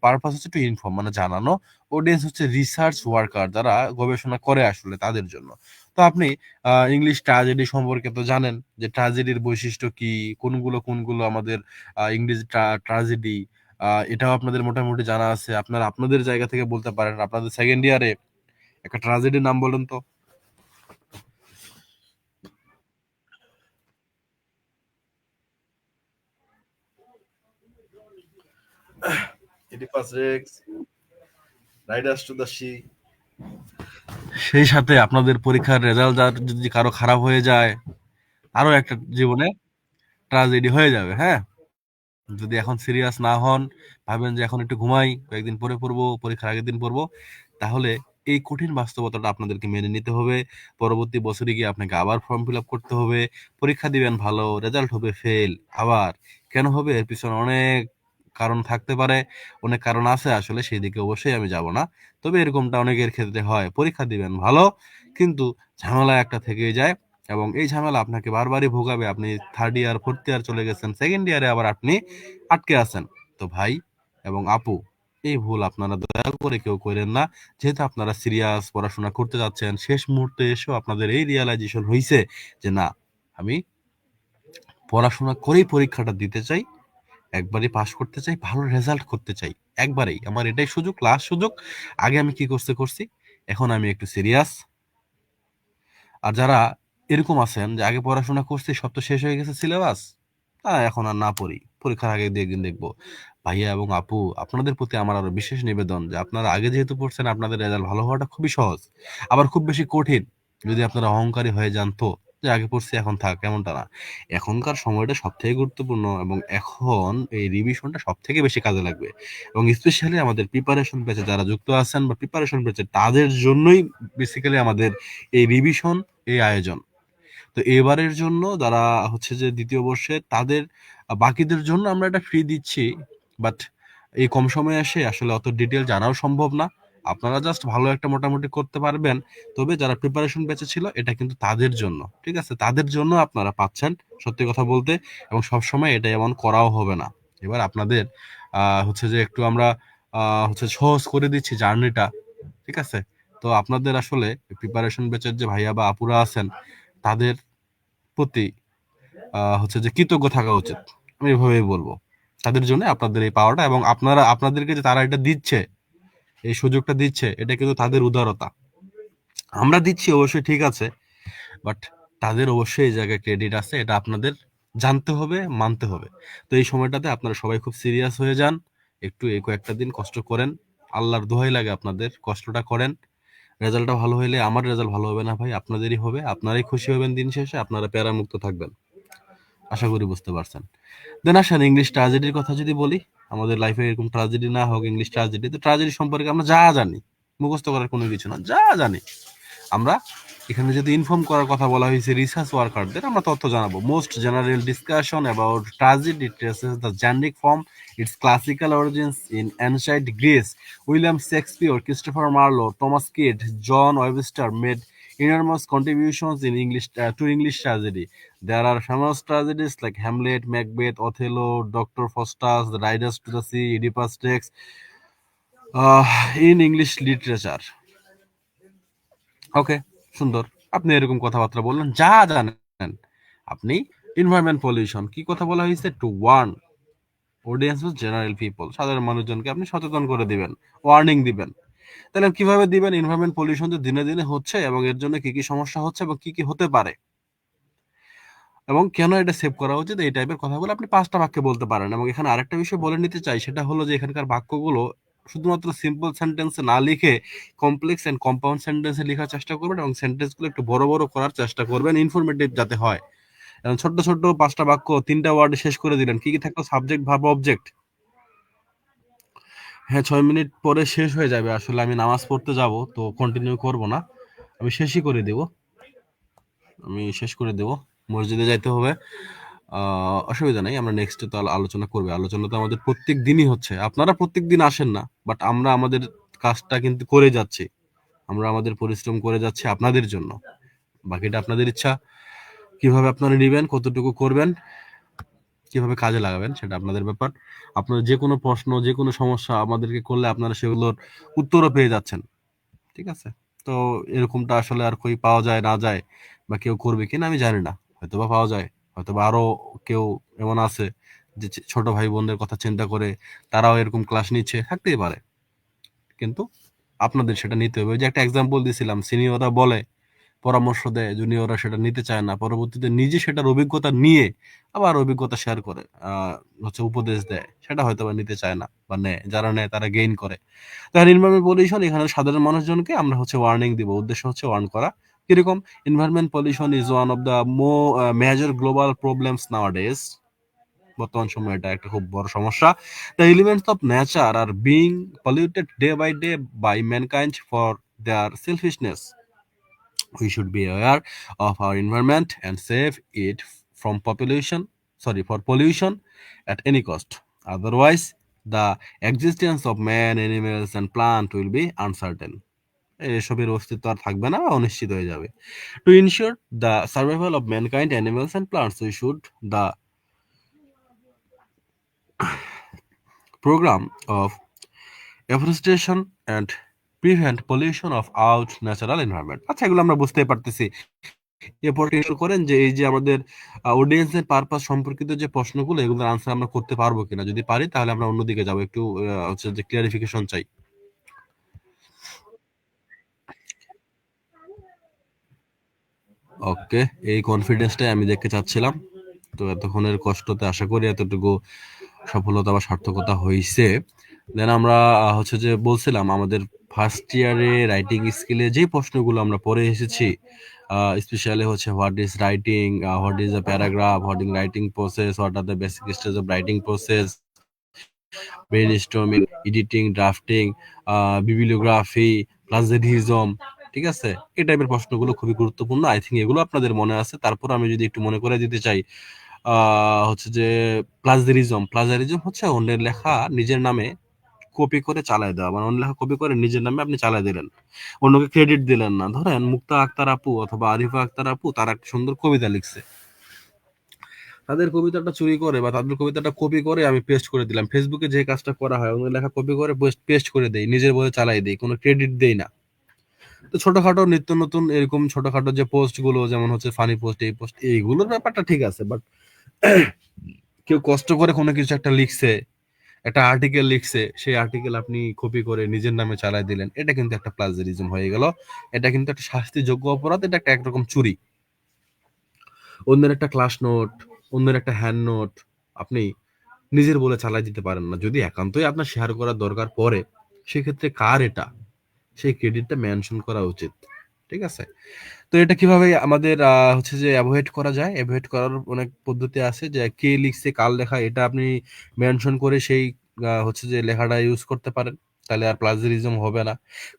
পারপাস হচ্ছে টু ইনফর্ম মানে জানানো, অডিয়েন্স হচ্ছে রিসার্চ ওয়ার্কার যারা গবেষণা করে আসলে তাদের জন্য। তো আপনি ইংলিশ ট্র্যাজেডি সম্পর্কে তো জানেন যে ট্র্যাজেডির বৈশিষ্ট্য কি, কোনগুলো কোনগুলো আমাদের ইংরেজি ট্র্যাজেডি, এটাও আপনাদের মোটামুটি জানা আছে। আপনারা আপনাদের জায়গা থেকে বলতে পারেন আপনাদের সেকেন্ড ইয়ারে একটা ট্র্যাজেডির নাম বলেন তো। Oedipus Rex, Riders to the Sea। সেই সাথে আপনাদের পরীক্ষার রেজাল্ট যদি কারো খারাপ হয়ে যায়, আরো একটা জীবনে ট্রাজেডি হয়ে যাবে। হ্যাঁ, যদি এখন সিরিয়াস না হন, ভাবেন যে এখন একটু ঘুমাই, কয়েকদিন পরে পড়বো, পরীক্ষার আগের দিন পড়বো, তাহলে এই কঠিন বাস্তবতাটা আপনাদেরকে মেনে নিতে হবে। পরবর্তী বছরে গিয়ে আপনাকে আবার ফর্ম ফিল আপ করতে হবে, পরীক্ষা দিবেন ভালো, রেজাল্ট হবে ফেল। আবার কেন হবে এর পিছনে অনেক কারণ থাকতে পারে, অনেক কারণ আছে আসলে, সেই দিকে অবশ্যই আমি যাব না। তবে এরকমটা অনেকের ক্ষেত্রে হয়, পরীক্ষা দিবেন ভালো কিন্তু ঝামেলা একটা থেকেই যায় এবং এই ঝামেলা আপনাকে বারবারই ভোগাবে। আপনি থার্ড ইয়ার ফোর্থ ইয়ার চলে গেছেন, সেকেন্ড ইয়ারে আবার আপনি আটকে আছেন। তো ভাই এবং আপু, এই ভুল আপনারা দয়া করে কেউ করেন না। যেহেতু আপনারা সিরিয়াস পড়াশোনা করতে যাচ্ছেন, শেষ মুহূর্তে এসেও আপনাদের এই রিয়েলাইজেশন হয়েছে যে না, আমি পড়াশোনা করেই পরীক্ষাটা দিতে চাই, একবারই পাশ করতে চাই, ভালো রেজাল্ট করতে চাই, একবারেই আমার এটাই সুযোগ, লাস্ট সুযোগ। আগে আমি কি করছি, এখন আমি একটু সিরিয়াস। আর যারা এরকম আছেন যে আগে পড়াশোনা করছি, সব তো শেষ হয়ে গেছে সিলেবাস, এখন আর না পড়ি, পরীক্ষার আগে দিয়ে একদিন দেখবো। ভাইয়া এবং আপু, আপনাদের প্রতি আমার আরো বিশেষ নিবেদন যে আপনারা আগে যেহেতু পড়ছেন, আপনাদের রেজাল্ট ভালো হওয়াটা খুবই সহজ, আবার খুব বেশি কঠিন। যদি আপনারা অহংকারী হয়ে যান তো, যে আগে পড়ছি এখন থাক, এমনটা না। এখনকার সময়টা সব থেকে গুরুত্বপূর্ণ এবং এখন এই রিভিশনটা সব থেকে বেশি কাজে লাগবে। এবং স্পেশালি আমাদের প্রিপারেশন ব্যাচে যারা যুক্ত আছেন বা প্রিপারেশন ব্যাচে, তাদের জন্যই বেসিক্যালি আমাদের এই রিভিশন, এই আয়োজন। তো এবারের জন্য যারা হচ্ছে যে দ্বিতীয় বর্ষে, তাদের বাকিদের জন্য আমরা এটা ফ্রি দিচ্ছি। বাট এই কম সময়ে এসে আসলে অত ডিটেল জানাও সম্ভব না। আপনারা জাস্ট ভালো একটা মোটামুটি করতে পারবেন। তবে যারা প্রিপারেশন ব্যাচে ছিল, এটা কিন্তু তাদের জন্য, ঠিক আছে, তাদের জন্য আপনারা পাচ্ছেন, সত্যি কথা বলতে। এবং সবসময় এটা এমন করাও হবে না। এবার আপনাদের হচ্ছে যে একটু আমরা হচ্ছে সহজ করে দিচ্ছি জার্নিটা, ঠিক আছে। তো আপনাদের আসলে প্রিপারেশন ব্যাচের যে ভাইয়া বা আপুরা আছেন, তাদের প্রতি হচ্ছে যে কৃতজ্ঞ থাকা উচিত, আমি এভাবেই বলবো। তাদের জন্য আপনাদের এই পাওয়াটা, এবং আপনারা আপনাদেরকে যে তারা এটা দিচ্ছে, এই সুযোগটা দিচ্ছে, এটা কিন্তু তাদের উদারতা। আমরা দিচ্ছি অবশ্যই, ঠিক আছে, বাট তাদের অবশ্যই এই জায়গায় ক্রেডিট আছে, এটা আপনাদের জানতে হবে, মানতে হবে। তো এই সময়টাতে আপনারা সবাই খুব সিরিয়াস হয়ে যান, একটু এই কয়েকটা দিন কষ্ট করেন, আল্লাহর দোহাই লাগে আপনাদের কষ্টটা করেন। রেজাল্টটা ভালো হইলে আমার রেজাল্ট ভালো হবে না ভাই, আপনাদেরই হবে, আপনারাই খুশি হবেন, দিন শেষে আপনারা প্যারামুক্ত থাকবেন। আশা করি বুঝতে পারছেন। দেন আসেন ইংলিশ ট্র্যাজেডির কথা যদি বলি। আমাদের লাইফে এরকম ট্র্যাজেডি না হোক, ইংলিশ ট্র্যাজেডি, তো ট্র্যাজেডি সম্পর্কে আমরা যা জানি, মুখস্থ করার কোনো কিছু না, যা জানি আমরা এখানে যদি ইনফর্ম করার কথা বলা হয়েছে রিসার্চ ওয়ার্কারদের, আমরা তথ্য জানাবো। Most general discussion about tragedy it traces the generic form its classical origins in ancient Greece. William Shakespeare, Christopher Marlowe, Thomas Kyd, John Webster made enormous contributions in English to English tragedy. There are famous tragedies like Hamlet, Macbeth, Othello, Dr. Faustus, The Riders to the Sea, Oedipus Rex in English literature. ওকে, সুন্দর। আপনি এরকম কথাবার্তা বললেন যা জানেন। আপনি এনভায়রনমেন্ট পলিউশন কি কথা বলা হয়েছে? To warn audience, general people, সাধারণ মানুষজনকে আপনি সচেতন করে দিবেন, ওয়ার্নিং দিবেন। তাহলে কিভাবে দিবেন? এনভায়রনমেন্ট পলিউশন তো দিনে দিনে হচ্ছে এবং এর জন্য কি কি সমস্যা হচ্ছে এবং কি কি হতে পারে এবং কেন এটা সেভ করা উচিত, এই টাইপের কথাগুলো আপনি 5টা বাক্যে বলতে পারেন। এবং এখানে আরেকটা বিষয় বলে নিতে চাই, সেটা হলো যে এখানকার বাক্যগুলো শুধুমাত্র সিম্পল সেন্টেন্সে না লিখে কমপ্লেক্স এন্ড কম্পাউন্ড সেন্টেন্সে লেখার চেষ্টা করবেন এবং সেন্টেন্সগুলো একটু বড় বড় করার চেষ্টা করবেন, ইনফরমেটিভ যাতে হয়। এবং ছোট্ট ছোট্ট 5টা বাক্য 3টা ওয়ার্ডে শেষ করে দিলেন। কি কি থাকতো? Subject, verb, object. হ্যাঁ, 6 মিনিট পরে শেষ হয়ে যাবে। আসলে আমি নামাজ পড়তে যাব, তো কন্টিনিউ করব না, আমি শেষই করে দেব। আমি শেষ করে দেব, মসজিদে যাইতে হবে। অসুবিধা নাই, আমরা নেক্সটে তো আলোচনা করবে। আলোচনা তো আমাদের প্রত্যেক দিনই হচ্ছে, আপনারা প্রত্যেক দিন আসেন না, বাট আমরা আমাদের কাজটা কিন্তু করে যাচ্ছি, আমরা আমাদের পরিশ্রম করে যাচ্ছি আপনাদের জন্য। বাকিটা আপনাদের ইচ্ছা, কিভাবে আপনারা নেবেন, কতটুকু করবেন, কিভাবে কাজে লাগাবেন, সেটা আপনাদের ব্যাপার। আপনার যে কোনো প্রশ্ন, যে কোনো সমস্যা আমাদেরকে করলে আপনারা সেগুলোর উত্তরও পেয়ে যাচ্ছেন। ঠিক আছে? তো এরকমটা আসলে আর কই পাওয়া যায় না যায়, বা কেউ করবে কিনা আমি জানি না। হয়তোবা পাওয়া যায়, হয়তোবা আরো কেউ এমন আছে যে ছোট ভাই বোনদের কথা চিন্তা করে তারাও এরকম ক্লাস নিচ্ছে, থাকতেই পারে। কিন্তু আপনাদের সেটা নিতে হবে। ওই যে একটা এক্সাম্পল দিছিলাম, সিনিয়ররা বলে, পরামর্শ দেয়, জুনিয়ররা সেটা নিতে চায় না, পরবর্তীতে নিজে সেটার অভিজ্ঞতা নিয়ে আবার অভিজ্ঞতা শেয়ার করে, উপদেশ দেয়, সেটা হয়তো বা নিতে চায় না বা নেয়, যারা নেয় তারা গেইন করে। তার এনভায়রনমেন্ট পলিউশন, এখানে সাধারণ মানুষজনকে আমরা ওয়ার্নিং দিব, উদ্দেশ্য হচ্ছে ওয়ার্ন করা। কিরকম? Environment pollution is one of the major global problems nowadays. বর্তমান সময়ে এটা একটা খুব বড় সমস্যা। The elements of nature are being polluted day by day by mankind for their selfishness. We should be aware of our environment and save it from for pollution at any cost. Otherwise, the existence of man, animals, and plant will be uncertain. এসবের অস্তিত্ব আর থাকবে না, অনিশ্চিত হয়ে যাবে। To ensure the survival of mankind, animals, and plants, we should the program of afforestation and prevent pollution of our natural environment. আচ্ছা, এগুলো আমরা বুঝতে পারতেছি। এরপর টেন্ডার করেন যে এই যে আমাদের অডিয়েন্সের পারপাস সম্পর্কিত যে প্রশ্নগুলো, এগুলোর আনসার আমরা করতে পারবো কিনা। যদি পারি তাহলে আমরা অন্যদিকে যাবো, একটু হচ্ছে যে ক্লিয়ারিফিকেশন চাই। ওকে, এই কনফিডেন্সটাই আমি দেখতে চাচ্ছিলাম। তো এতক্ষণের কষ্টতে আশা করি এতটুকু সফলতা বা সার্থকতা হয়েছে। দেন আমরা হচ্ছে যে বলছিলাম আমাদের ফার্স্ট ইয়ারে রাইটিং স্কিলে যে প্রশ্নগুলো আমরা পড়ে এসেছি, স্পেশালি হচ্ছে what is writing, what is a paragraph, what is writing process, what are the basic stage of writing process, brainstorming, editing, drafting, bibliography, plagiarism. ঠিক আছে? এই টাইপের প্রশ্নগুলো খুবই গুরুত্বপূর্ণ। আই থিঙ্ক এগুলো আপনাদের মনে আছে। তারপর আমি যদি একটু মনে করে দিতে চাই, হচ্ছে যে প্লাজারিজম হচ্ছে অন্যের লেখা নিজের নামে কপি করে চালায় দেওয়া। মানে অন্যের লেখা কপি করে নিজের নামে আপনি চালায় দিলেন, অন্যকে ক্রেডিট দিলেন না। ধরেন মুক্তা আক্তার আপু অথবা আরিফা আক্তার আপু, তারা একটা সুন্দর কবিতা লিখছে, তাদের কবিতাটা চুরি করে বা তাদের কবিতাটা কপি করে আমি পেস্ট করে দিলাম। ফেসবুকে যে কাজটা করা হয়, অন্য লেখা কপি করে পেস্ট করে দেই, নিজের বলে চালাই দেই, কোনো ক্রেডিট দেই না। তো ছোটখাটো নিত্য নতুন এরকম ছোটখাটো যে পোস্ট গুলো, যেমন হচ্ছে ফানি পোস্ট, এই পোস্ট, এইগুলোর ব্যাপারটা ঠিক আছে, বাট কেউ কষ্ট করে কোনো কিছু একটা লিখছে, একটা আর্টিকেল লিখছে, সেই আর্টিকেল আপনি কপি করে নিজের নামে চালাই দিলেন, এটা কিন্তু একটা প্লাজারিজম হয়ে গেল। এটা কিন্তু একটা শাস্তিযোগ্য অপরাধ, এটা একটা একরকম চুরি। অন্যের একটা ক্লাস নোট, অন্যের একটা হ্যান্ড নোট আপনি নিজের বলে চালাই দিতে পারেন না। যদি একান্তই আপনার শেয়ার করার দরকার পড়ে, সেক্ষেত্রে কার এটা, সেই ক্রেডিটটা মেনশন করা উচিত। ঠিক আছে? তো এটা কিভাবে আমাদের হচ্ছে যে অ্যাভয়েড করা যায়? অ্যাভয়েড করার অনেক পদ্ধতি আছে, যে কে লিখছে, কার লেখা, এটা আপনি মেনশন করে সেই হচ্ছে যে লেখাটা ইউজ করতে পারেন। তাহলে আর প্লাজারিজম হবে না।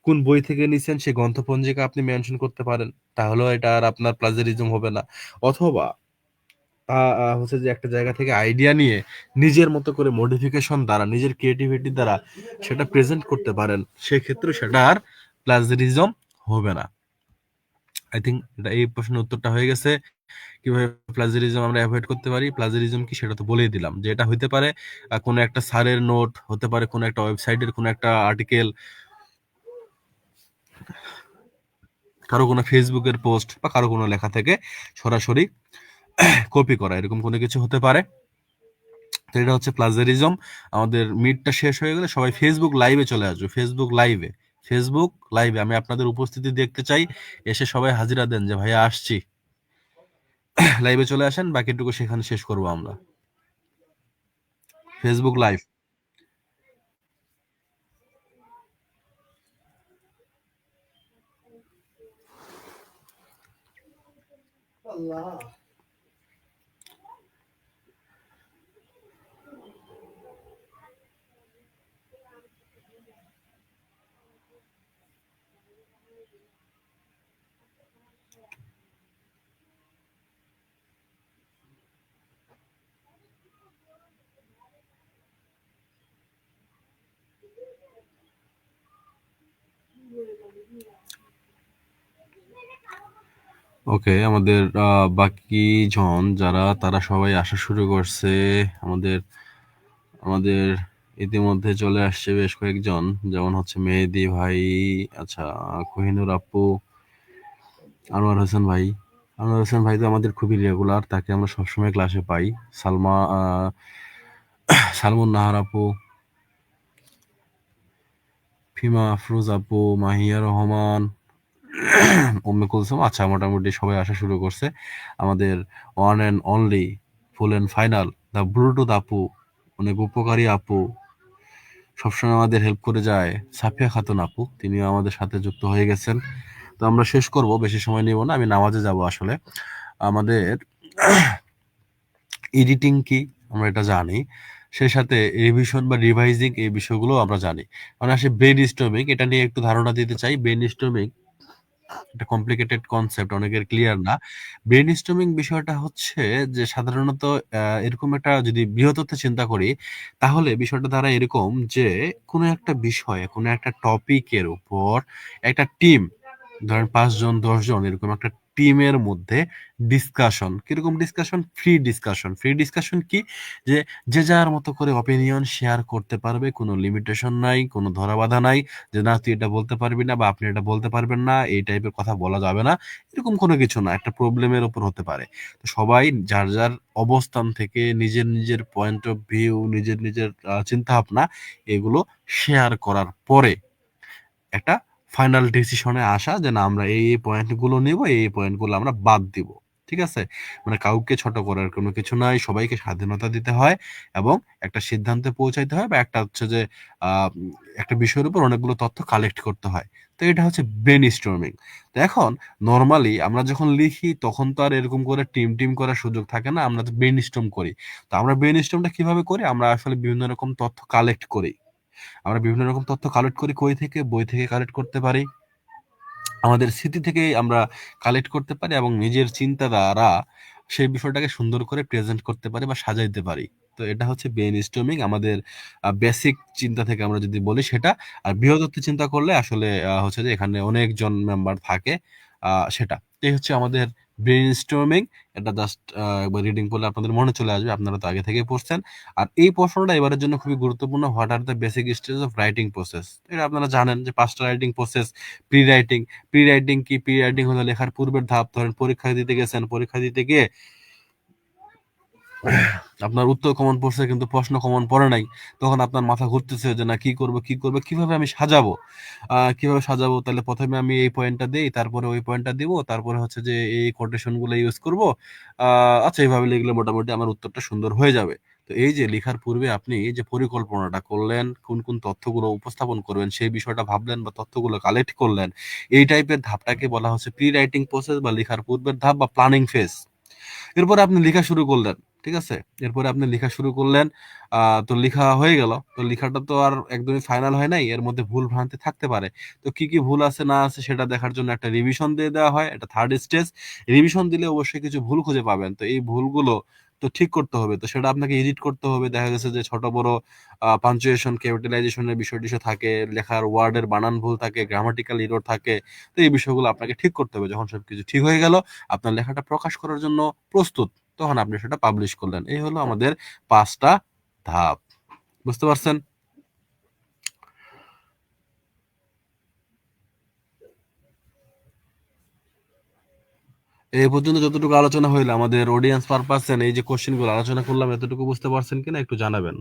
কোন বই থেকে নিছেন সে গ্রন্থপঞ্জিকা আপনি মেনশন করতে পারেন, তাহলেও এটা আর আপনার প্লাজারিজম হবে না। অথবা হচ্ছে যে একটা জায়গা থেকে আইডিয়া নিয়ে নিজের মতো করে মডিফিকেশন দ্বারা, নিজের ক্রিয়েটিভিটি দ্বারা সেটা প্রেজেন্ট করতে পারেন, সেক্ষেত্রে সেটা আর প্লাজারিজম হবে না। আই থিঙ্ক এটা এই প্রশ্নের উত্তরটা হয়ে গেছে। কিভাবে প্লাজারিজম আমরা অ্যাভয়েড করতে পারি? প্লাজারিজম কি সেটা তো বলেই দিলাম, যে এটা হইতে পারে কোনো একটা স্যারের নোট, হতে পারে কোনো একটা ওয়েবসাইটের কোনো একটা আর্টিকেল, কারো কোনো ফেসবুকের পোস্ট বা কারো কোনো লেখা থেকে সরাসরি কপি করা, এরকম কোনো কিছু হতে পারে। তো এটা হচ্ছে প্লাজারিজম। আমাদের মিটটা শেষ হয়ে গেলে সবাই ফেসবুক লাইভে চলে আসবে। ফেসবুক লাইভে আমি আপনাদের উপস্থিতি দেখতে চাই। এসে সবাই হাজিরা দেন যে ভাইয়া আসছি। লাইভে চলে আসেন, বাকিটুকু সেখানে শেষ করবো আমরা। Facebook live. ওকে, আমাদের বাকি জন যারা, তারা সবাই আসা শুরু করছে। আমাদের আমাদের ইতিমধ্যে চলে আসছে বেশ কয়েকজন, যেমন হচ্ছে মেহেদি ভাই, আচ্ছা, কোহিনুর আপু, আনোয়ার হোসেন ভাই তো আমাদের খুবই রেগুলার, তাকে আমরা সবসময় ক্লাসে পাই। সালমুন নাহার আপু, ফিমা আফরোজ আপু, মাহিয়া রহমান, উম্মে কুলসুম, আচ্ছা মোটামুটি সবাই আসা শুরু করছে। আমাদের one and only, full and final, the Bluetooth আপু, অনেক উপকারী আপু, সবসময় আমাদের হেল্প করে যায় সাফিয়া খাতুন আপু, তিনিও আমাদের সাথে যুক্ত হয়ে গেছেন। তো আমরা শেষ করব, বেশি সময় নিব না, আমি নামাজে যাব আসলে। আমাদের এডিটিং কি আমরা এটা জানি, সেই সাথে রিভিশন বা রিভাইজিং এই বিষয়গুলো আমরা জানি। মানে আসে ব্রেন স্টর্মিং, এটা নিয়ে একটু ধারণা দিতে চাই। ব্রেন স্টর্মিং একটা কমপ্লিকেটেড কনসেপ্ট, অনেকের ক্লিয়ার না। ব্রেন স্টর্মিং বিষয়টা হচ্ছে যে সাধারণত এরকম একটা, যদি বৃহৎ চিন্তা করি, তাহলে বিষয়টা দ্বারা এরকম যে কোনো একটা বিষয়, কোনো একটা টপিকের উপর একটা টিম, ধরেন 5 জন 10 জন এরকম একটা টিমের মধ্যে ডিসকাশন, কিরকম ডিসকাশন? ফ্রি ডিসকাশন কি? যে যে যার মতো করে অপিনিয়ন শেয়ার করতে পারবে, কোনো লিমিটেশন নাই, কোনো ধরাবাধা নাই, যে না তুই এটা বলতে পারবি না বা আপনি এটা বলতে পারবেন না, এই টাইপের কথা বলা যাবে না, এরকম কোনো কিছু না। একটা প্রবলেমের উপর হতে পারে, তো সবাই যার যার অবস্থান থেকে নিজের নিজের পয়েন্ট অফ ভিউ, নিজের নিজের চিন্তা ভাবনা, এগুলো শেয়ার করার পরে একটা ফাইনাল ডিসিশনে আসা, যে না আমরা এই পয়েন্টগুলো নিব, এই পয়েন্টগুলো আমরা বাদ দিব। ঠিক আছে? মানে কাউকে ছোট করার কোনো কিছু নাই, সবাইকে স্বাধীনতা দিতে হয় এবং একটা সিদ্ধান্তে পৌঁছাইতে হয়, বা একটা হচ্ছে যে একটা বিষয়ের উপর অনেকগুলো তথ্য কালেক্ট করতে হয়। তো এটা হচ্ছে ব্রেন স্টর্মিং। তো এখন নর্মালি আমরা যখন লিখি তখন তো আর এরকম করে টিম টিম করার সুযোগ থাকে না, আমরা তো ব্রেন স্টর্ম করি। তো আমরা ব্রেন স্টর্মটা কিভাবে করি? আমরা আসলে বিভিন্ন রকম তথ্য কালেক্ট করি। আমরা বিভিন্ন রকম তথ্য কালেক্ট করি কই থেকে? বই থেকে কালেক্ট করতে পারি, আমাদের স্মৃতি থেকেই আমরা কালেক্ট করতে পারি, এবং নিজের চিন্তা দ্বারা সেই বিষয়টাকে সুন্দর করে প্রেজেন্ট করতে পারি বা সাজাইতে পারি। তো এটা হচ্ছে ব্রেন স্টর্মিং, আমাদের বেসিক চিন্তা থেকে আমরা যদি বলি সেটা। আর বৃহদত্ত চিন্তা করলে আসলে হচ্ছে যে এখানে অনেকজন মেম্বার থাকে, সেটা। এই হচ্ছে আমাদের ব্রেন স্টর্মিং। এটা জাস্ট একবার রিডিং করলে আপনাদের মনে চলে আসবে, আপনারা তো আগে থেকেই পড়ছেন। আর এই প্রশ্নটা এবারের জন্য খুবই গুরুত্বপূর্ণ, what are the basic stage of writing process. এটা আপনারা জানেন যে 5টা রাইটিং প্রসেস। প্রি রাইটিং, কি? প্রি রাইটিং হলো লেখার পূর্বের ধাপ। ধরেন পরীক্ষা দিতে গেছেন, পরীক্ষা দিতে গিয়ে আপনার উত্তর কমন পড়ছে কিন্তু প্রশ্ন কমন পড়ে নাই, তখন আপনার মাথা ঘুরতেছে যে না কি করব, কিভাবে আমি সাজাবো, তাহলে প্রথমে আমি এই পয়েন্টটা দেই, তারপরে ওই পয়েন্টটা দিব, তারপরে হচ্ছে যে এই কোটেশন গুলো ইউজ করব। আচ্ছা, এইভাবে লিখলে মোটামুটি আমার উত্তরটা সুন্দর হয়ে যাবে। তো এই যে লেখার পূর্বে আপনি যে পরিকল্পনাটা করলেন, কোন কোন তথ্যগুলো উপস্থাপন করবেন সেই বিষয়টা ভাবলেন বা তথ্যগুলো কালেক্ট করলেন, এই টাইপের ধাপটাকে বলা হচ্ছে প্রি রাইটিং প্রসেস বা লেখার পূর্বের ধাপ বা প্ল্যানিং ফেজ। এরপরে আপনি লেখা শুরু করলেন, ঠিক আছে? এরপরে আপনি লেখা শুরু করলেন। তো লেখা হয়ে গেল। তো লেখাটা তো আর একদমই ফাইনাল হয় নাই। এর মধ্যে ভুল ভ্রান্তি থাকতে পারে। তো কি, কি ভুল আছে না আছে সেটা দেখার জন্য একটা রিভিশন দিয়ে দেওয়া হয়। এটা 3rd স্টেজ। রিভিশন দিলে অবশ্যই কিছু ভুল খুঁজে পাবেন। তো এই ভুলগুলো তো ঠিক করতে হবে। তো সেটা আপনাকে এডিট করতে হবে। দেখা গেছে যে ছোট বড় পাংচুয়েশন, ক্যাপিটালাইজেশন এর বিষয়-টিষয় থাকে, লেখার ওয়ার্ডের বানান ভুল থাকে, গ্রামাটিক্যাল এরর থাকে। তো এই বিষয়গুলো আপনাকে ঠিক করতে হবে। যখন সবকিছু ঠিক হয়ে গেল, আপনার লেখাটা প্রকাশ করার জন্য প্রস্তুত। তখন আপনি সেটা পাবলিশ করলেন। এই হলো আমাদের ৫ টা ধাপ। বুঝতে পারছেন? এই পর্যন্ত যতটুকু আলোচনা হইলো আমাদের অডিয়েন্স পারপাস এন্ড এই যে কোশ্চেন গুলো আলোচনা করলাম এতটুকু বুঝতে পারছেন কিনা একটু জানাবেন।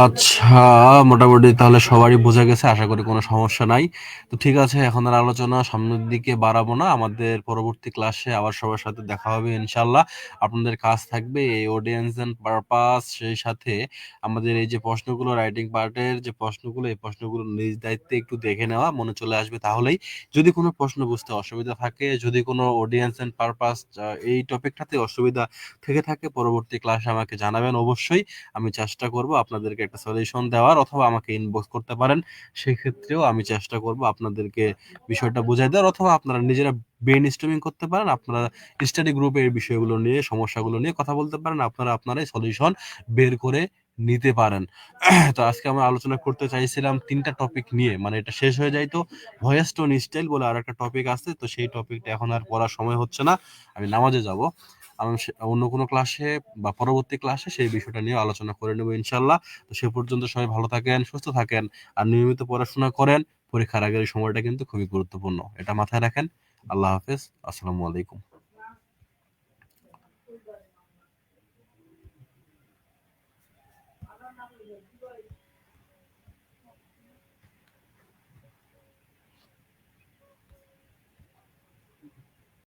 আচ্ছা, মোটামুটি তাহলে সবারই বোঝা গেছে। আশা করি কোনো সমস্যা নাই। তো ঠিক আছে, এখন আর আলোচনা সামনের দিকে বাড়াবো না। আমাদের পরবর্তী ক্লাসে আবার সবার সাথে দেখা হবে ইনশাআল্লাহ। আপনাদের কাজ থাকবে এই অডিয়েন্স এন্ড পারপাস, সেই সাথে আমাদের এই যে প্রশ্নগুলো, রাইটিং পার্টের যে প্রশ্নগুলো, এই প্রশ্নগুলো নিজ দায়িত্বে একটু দেখে নেওয়া, মনে চলে আসবে তাহলেই। যদি কোনো প্রশ্ন বুঝতে অসুবিধা থাকে, যদি কোনো অডিয়েন্স এন্ড পারপাস এই টপিকটাতে অসুবিধা থেকে থাকে, পরবর্তী ক্লাসে আমাকে জানাবেন অবশ্যই। আমি চেষ্টা করব আপনাদেরকে একটা সলিউশন দেওয়ার, অথবা আমাকে ইনবক্স করতে পারেন। সেক্ষেত্রেও আমি চেষ্টা করব আপনাদেরকে বিষয়টা বুঝাই দেওয়ার, অথবা আপনারা নিজেরা ব্রেন স্টর্মিং করতে পারেন। আপনারা স্টাডি গ্রুপে এই বিষয়গুলো নিয়ে, সমস্যাগুলো নিয়ে কথা বলতে পারেন। আপনারা আপনারাই সলিউশন বের করে নিতে পারেন। তো আজকে আমরা আলোচনা করতে চাইছিলাম 3টা টপিক নিয়ে, মানে এটা শেষ হয়ে যায় তো ভয়েস টোন স্টাইল বলে আর একটা টপিক আছে। তো সেই টপিকটা এখন আর পড়ার সময় হচ্ছে না, আমি নামাজে যাব। আমি অন্য কোনো ক্লাসে বা পরবর্তী ক্লাসে সেই বিষয়টা নিয়ে আলোচনা করে নেব ইনশাল্লাহ। তো সে পর্যন্ত সবাই ভালো থাকেন, সুস্থ থাকেন, আর নিয়মিত পড়াশোনা করেন। পরীক্ষার আগের এই সময়টা কিন্তু খুবই গুরুত্বপূর্ণ, এটা মাথায় রাখেন। আল্লাহ হাফেজ। আসসালামু আলাইকুম।